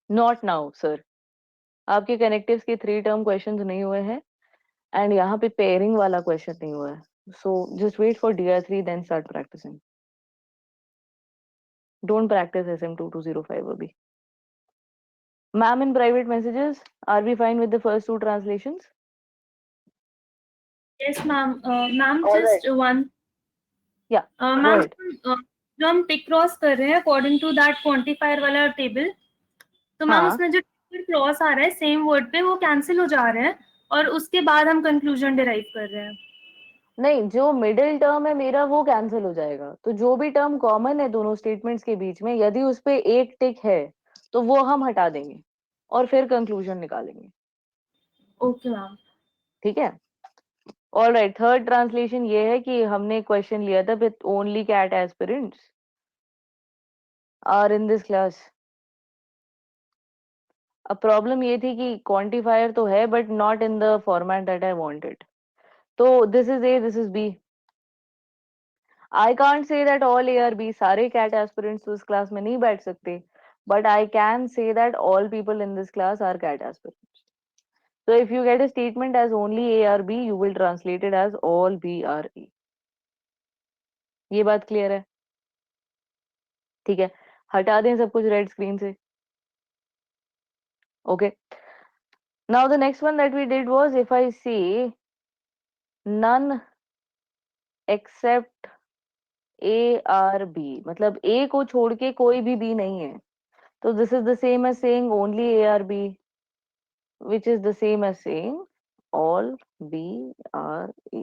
Not now, sir. आपके connectives के 3 term questions नहीं हुए हैं and यहाँ पे pairing वाला question नहीं हुआ है. So just wait for DR3 then start practicing. Don't practice SM2205 अभी. Ma'am, in private messages are we fine with the first two translations? Yes, ma'am. Ma'am, All right. just one. Yeah, go Ma'am, ahead. जो हम tick cross कर रहे हैं according to that quantifier वाला table, तो ma'am हाँ, उसमें जो क्रॉस आ रहा है सेम वर्ड पे वो कैंसिल हो जा रहे हैं और उसके बाद हम कंक्लूजन डिराइव कर रहे हैं. नहीं, जो मिडिल टर्म है मेरा वो कैंसिल हो जाएगा. तो जो भी टर्म कॉमन है दोनों स्टेटमेंट्स के बीच में, यदि उस पे एक टिक है तो वो हम हटा देंगे और फिर कंक्लूजन निकालेंगे. Okay ma'am. ठीक है. All right. थर्ड ट्रांसलेशन ये है कि हमने क्वेश्चन लिया था with only CAT aspirants are in this class. अब प्रॉब्लम ये थी कि क्वांटिफायर तो है but not in the format that I wanted. तो this is A, this is B. I can't say that all A are B. सारे CAT aspirants तो इस क्लास में नहीं बैठ सकते, but I can say that all people in this class are CAT aspirants. So if you get a statement as only A or B, you will translate it as all B or A. ये बात clear है? ठीक है. हटा दें सब कुछ red screen से. Okay. Now the next one that we did was, if I say none except A or B, मतलब A को छोड़ के कोई भी B नहीं है, तो this is the same as saying only A or B, which is the same as saying all B or A.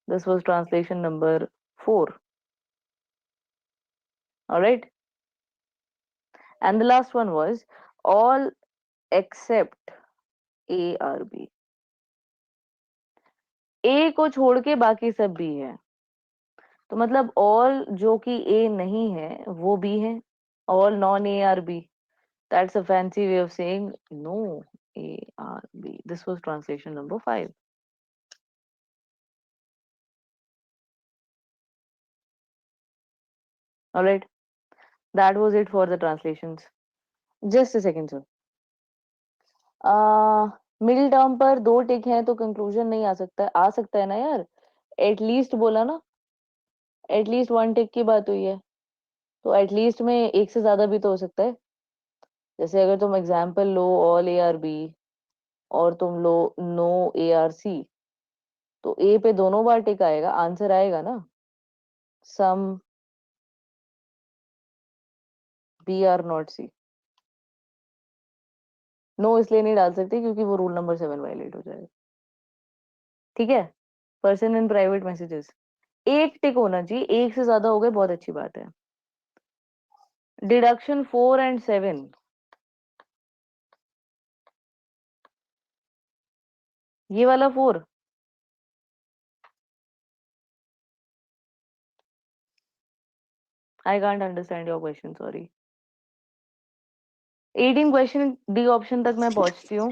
This was translation number 4. All right. And the last one was all except A or B. A को छोड़ के बाकी सब B है. तो मतलब all जो कि A नहीं है वो B है. All non A are B. That's a fancy way of saying no. A R B. This was translation number 5. All right. That was it for the translations. Just a second, sir. Middle term पर 2 टिक हैं तो conclusion नहीं आ सकता है ना यार. At least बोला ना, एटलीस्ट 1 टिक की बात हुई है, तो एटलीस्ट में एक से ज्यादा भी तो हो सकता है. जैसे अगर तुम एग्जाम्पल लो ऑल ए आर बी और तुम लो नो ए आर सी, तो ए पे दोनों बार टिक आएगा, आंसर आएगा ना. Some B are not C. No इसलिए नहीं डाल सकते क्योंकि वो रूल नंबर 7 वायलेट हो जाएगा. ठीक है. पर्सन इन प्राइवेट मैसेजेस एक टिक होना चाहिए, एक से ज्यादा हो गए बहुत अच्छी बात है. डिडक्शन 4 एंड 7, ये वाला 4 I can't understand your question, sorry. 18 question D option तक मैं पहुंचती हूँ.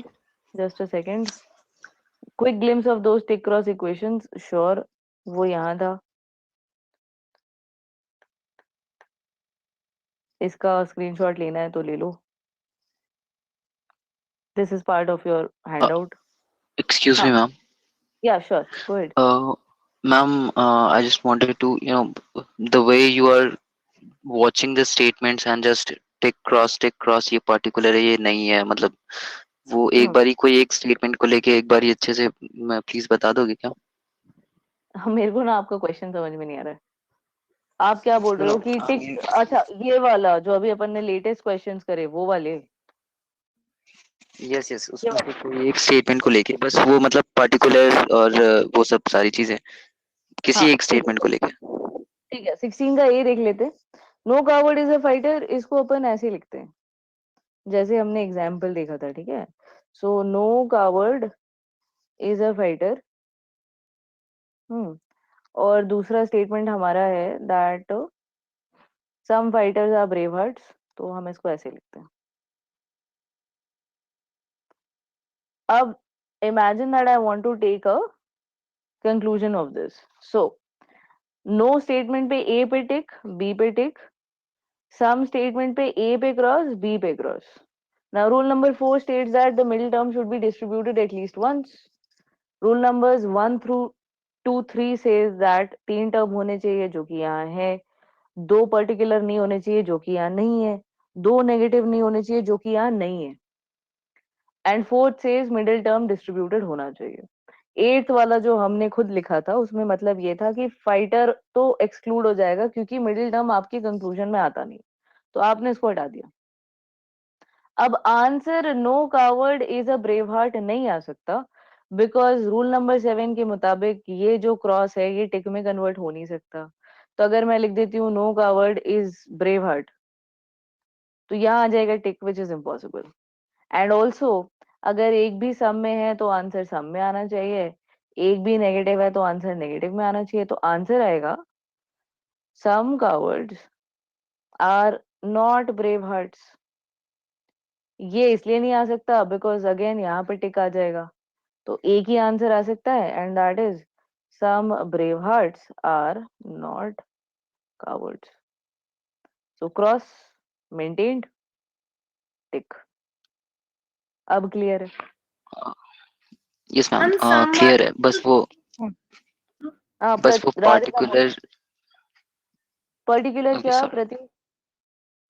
Just a second. Quick glimpse of those tick cross equations. Sure, वो यहाँ था. इसका स्क्रीनशॉट लेना है तो ले लो. This is part of your handout. Excuse हाँ, me, ma'am. Yeah sure, go ahead. Ma'am, I just wanted to, the way you are watching the statements and just tick cross, ये particular है, ये नहीं है, मतलब वो एक बारी कोई एक स्टेटमेंट को लेके एक बारी अच्छे से प्लीज बता दोगे क्या? मेरे को ना आपका क्वेश्चन समझ में नहीं आ रहा है. आप क्या बोल रहे हो कि टिक, ये- अच्छा ये वाला जो अभी अपन ने लेटेस्ट क्वेश्चंस करे वो वाले. यस यस, उसमें से कोई एक स्टेटमेंट को लेके बस वो मतलब पर्टिकुलर और वो सब सारी चीजें किसी हाँ एक स्टेटमेंट को लेके. ठीक है. 16 का ए देख लेते. No coward is a fighter, इसको अपन ऐसे लिखते हैं जैसे हमने एग्जाम्पल देखा था. ठीक है. So no coward is a fighter. और दूसरा स्टेटमेंट हमारा है that some fighters are brave hearts, तो हम इसको ऐसे लिखते हैं. अब imagine that I want to take a conclusion of this. So no statement पे ए पे टिक, बी पे टिक. सम स्टेटमेंट पे ए पे क्रॉस, बी पे cross. Now rule number 4 states that the middle term should be distributed at least once. Rule numbers 1 through 2 3 says that 3 term होने चाहिए जो कि यहाँ है, 2 पर्टिकुलर नहीं होने चाहिए जो कि यहाँ नहीं है, 2 नेगेटिव नहीं होने चाहिए जो कि यहाँ नहीं है, and 4th says middle term distributed होना चाहिए. 8th वाला जो हमने खुद लिखा था उसमें मतलब ये था कि फाइटर तो एक्सक्लूड हो जाएगा क्योंकि मिडिल टर्म आपके कंक्लूजन में आता नहीं, तो आपने इसको हटा दिया. अब answer no coward is a brave heart नहीं आ सकता बिकॉज रूल नंबर 7 के मुताबिक ये जो क्रॉस है ये टिक में कन्वर्ट हो नहीं सकता. तो अगर मैं लिख देती हूँ no coward is brave heart, तो यहाँ आ जाएगा tick which is impossible. And also अगर एक भी सम में है तो आंसर सम में आना चाहिए, एक भी नेगेटिव है तो आंसर नेगेटिव में आना चाहिए. तो आंसर आएगा some cowards are not brave hearts. ये इसलिए नहीं आ सकता बिकॉज अगेन यहाँ पे टिक आ जाएगा, तो एक ही आंसर आ सकता है and that is some brave hearts are not cowards. So cross maintained, tick. अब क्लियर है. यस मैम, हम सम क्लियर है. बस वो हाँ, बस वो राधिका बोलो. पर्टिकुलर. पर्टिकुलर ओके क्या सॉरी. प्रति?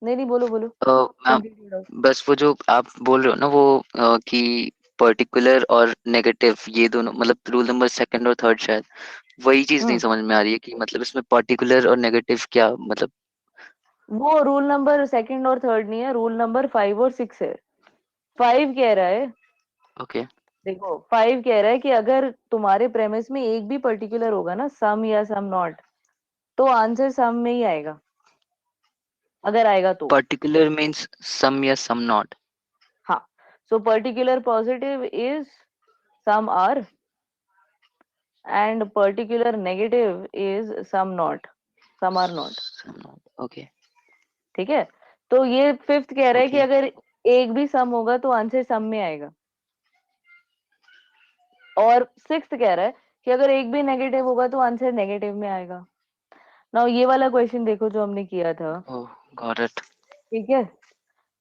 नहीं नहीं, बोलो बोलो. Ma'am, complete. बस वो जो आप बोल रहे हो ना वो कि पर्टिकुलर और नेगेटिव ये दोनों मतलब रूल नंबर सेकंड और थर्ड शायद वही चीज नहीं समझ में आ रही है कि मतलब इसमें पर्टिकुलर और नेगेटिव क्या मतलब. वो रूल नंबर सेकंड और थर्ड नहीं है, रूल नंबर 5 और 6 है. 5 कह रहा है, ओके. देखो 5 कह रहा है कि अगर तुम्हारे प्रेमिस में एक भी पर्टिकुलर होगा ना, सम या सम नॉट, तो आंसर सम में ही आएगा, अगर आएगा तो. पर्टिकुलर मीन्स सम या सम नॉट. हाँ. So particular positive is some are and particular negative is some not, some are not. Some not. Okay. ठीक है. तो ये 5th कह रहा है कि ओके. अगर एक भी सम होगा तो आंसर सम में आएगा। और सिक्स्थ कह रहा है कि अगर एक भी नेगेटिव होगा तो आंसर नेगेटिव में आएगा। नाउ ये वाला क्वेश्चन देखो जो हमने किया था, Oh, got it. ठीक है।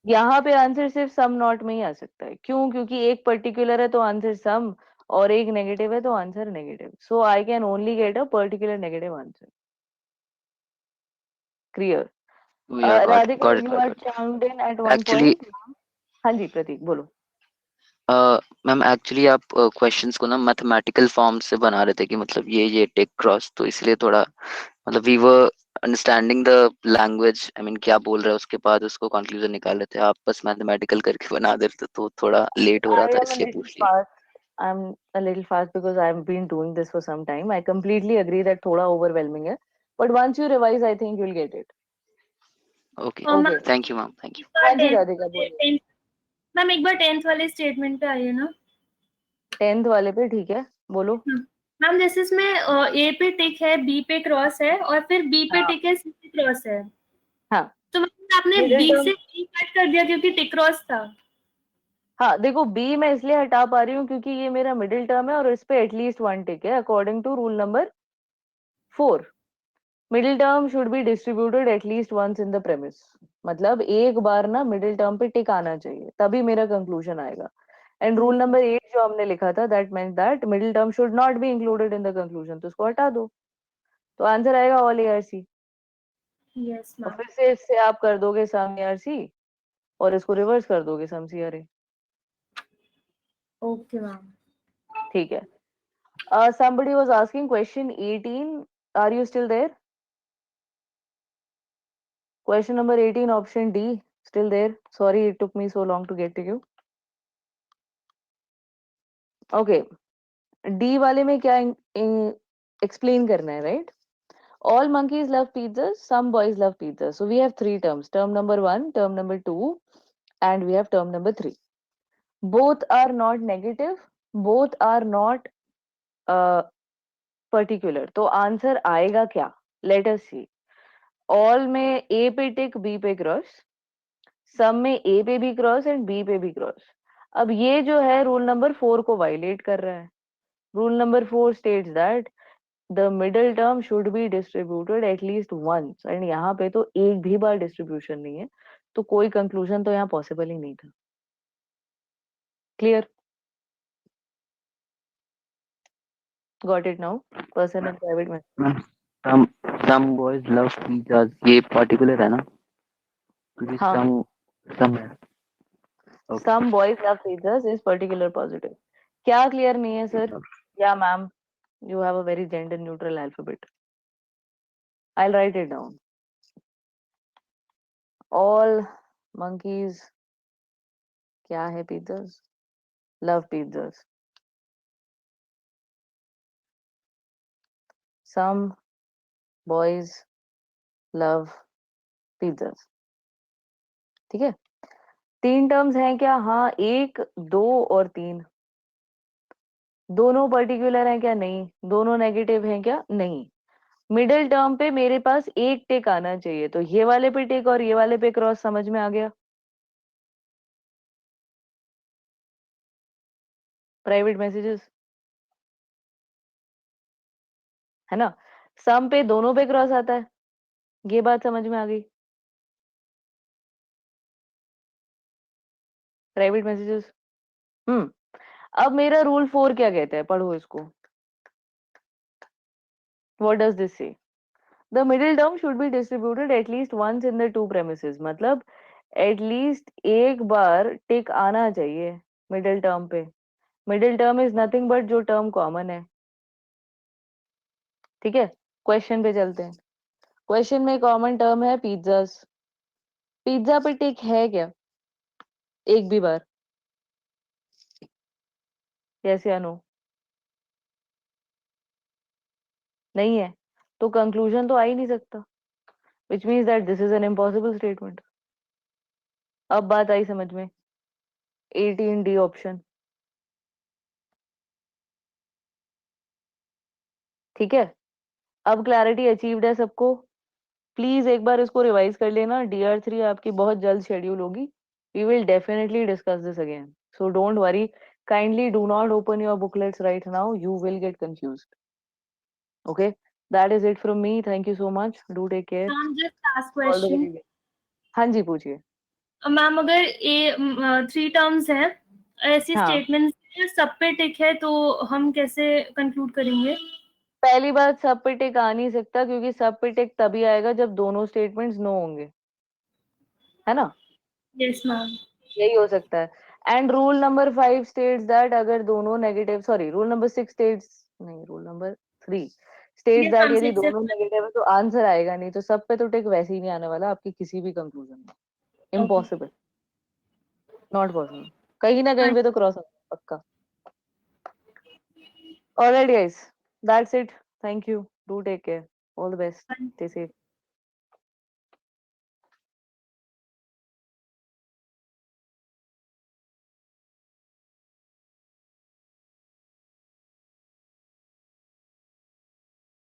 यहाँ पे आंसर सिर्फ सम नॉट में ही आ सकता है। क्यों? क्योंकि एक पर्टिकुलर है तो आंसर सम, और एक नेगेटिव है तो answer negative. So I can only get a particular negative answer. Clear? Oh, yeah, Radhika, got it, you got it, are got it. Chimed in at one Actually, point. हाँ जी प्रतीक बोलो। Ma'am actually आप questions को ना mathematical form से बना रहे थे कि मतलब ये टेक क्रॉस, तो इसलिए थोड़ा मतलब we were understanding the language, I mean क्या बोल रहे हैं उसके बाद उसको कंक्लूजन निकाल रहे थे। आप बस मैथमेटिकल करके बना दे रहे थे तो थोड़ा लेट हो रहा I था, am a इसलिए little पूछ लिया। fast. I'm a little fast because I've been doing this for some time. I completely agree that थोड़ा overwhelming है, but once you revise, I think you'll get it. Okay, Okay. Ma'am thank you ma'am, thank you. हाँ जी राधिका बोलिए। Ma'am एक बार 10th वाले statement पे आइए ना। 10th वाले पे ठीक है, बोलो। मैम जैसे इसमें ए पे टिक है, बी पे क्रॉस है, और फिर बी पे हाँ टिक है, सी पे क्रॉस है। हाँ तो मतलब आपने मिडिल बी टर्म। से ई कट कर दिया क्योंकि टिक क्रॉस था। हाँ देखो, बी मैं इसलिए हटा पा रही हूँ क्योंकि ये मेरा मिडिल टर्म है और इस पे एटलीस्ट वन टिक है according to rule number 4। Middle term should be distributed at least once in the premise. मतलब एक बार ना मिडिल टर्म पे टिक आना चाहिए, तभी मेरा कंक्लूजन आएगा। एंड रूल नंबर 8 जो हमने लिखा था, that means that middle term should not be included in the conclusion, तो उसको हटा दो, तो आंसर आएगा all A are C. Yes और मैम। फिर से इससे आप कर दोगे सम ए आर सी और इसको रिवर्स कर दोगे some C are A. Okay ma'am. ठीक है। somebody was asking question 18, are you still there? Question number 18 option D, still there? Sorry it took me so long to get to you. Okay, D वाले में क्या explain करना है, right? All monkeys love pizzas, some boys love pizzas. So we have three terms. Term number 1, term number 2, and we have term number 3. Both are not negative, both are not uh, particular. तो answer आएगा क्या? Let us see. All में A पे टिक, B पे cross, सम में A पे भी cross and B पे भी क्रॉस। अब ये जो है रूल नंबर 4 को वायलेट कर रहा है। Rule number 4 states that the middle term should be distributed at least once, and यहाँ पे तो एक भी बार डिस्ट्रीब्यूशन नहीं है, तो कोई कंक्लूजन तो यहाँ पॉसिबल ही नहीं था। Clear? Got it now? Person and private में some some boys love pizzas, ये पर्टिकुलर है ना, क्योंकि हाँ, सम है। Okay, some boys love pizzas is particular positive. क्या क्लियर नहीं है सर? या ma'am, you have a very gender neutral alphabet. I'll write it down. All monkeys क्या है pizzas? Love pizzas. Some boys love pizzas. ठीक है। 3 terms हैं क्या? हाँ, 1, 2 और 3। दोनों पर्टिकुलर हैं क्या? नहीं। दोनों नेगेटिव हैं क्या? नहीं। मिडिल टर्म पे मेरे पास एक टिक आना चाहिए, तो ये वाले पे टिक और ये वाले पे क्रॉस, समझ में आ गया? प्राइवेट मैसेजेस है ना। सम पे दोनों पे क्रॉस आता है, ये बात समझ में आ गई? Private messages. अब मेरा रूल 4 क्या कहता है, पढ़ो इसको। What does this say? The middle term should be distributed at least once in the two premises. मतलब एटलीस्ट एक बार टिक आना चाहिए मिडिल टर्म पे। Middle term is nothing but जो टर्म कॉमन है। ठीक है, क्वेश्चन पे चलते हैं। क्वेश्चन में कॉमन टर्म है पिज्जास। पिज्जा पे टिक है क्या एक भी बार? यस या नो? नहीं है, तो कंक्लूजन तो आ ही नहीं सकता, which means that this is an impossible statement. अब बात आई समझ में? 18D option. ठीक है, अब क्लैरिटी अचीव्ड है सबको? प्लीज एक बार इसको रिवाइज कर लेना। DR3 आपकी बहुत जल्द शेड्यूल होगी। We will definitely discuss this again. So don't worry. Kindly do not open your booklets right now. You will get confused. Okay? That is it from me. Thank you so much. Do take care. Ma'am just last All the question, very best. हाँ जी, पूछिए. Ma'am अगर ए 3 terms है, ऐसी हाँ. Statements सब पे tick है, तो हम कैसे कंक्लूड करेंगे? पहली बात, सब पे टिक आ नहीं सकता, क्योंकि सब पे टिक तभी आएगा जब दोनों स्टेटमेंट्स नो होंगे, है ना? Yes ma'am. यही हो सकता है. And rule number 5 states that अगर दोनों negative, sorry, rule number 6 states, नहीं, rule number 3 states yes that ma'am, यदि 6 दोनों नेगेटिव है तो आंसर आएगा नहीं. तो सब पे तो टिक वैसे ही नहीं आने वाला आपकी किसी भी कंक्लूजन में. ओके। Impossible, not possible. कहीं ना कहीं पे तो क्रॉस पक्का. Alright guys, that's it. Thank you. Do take care. All the best. Stay safe.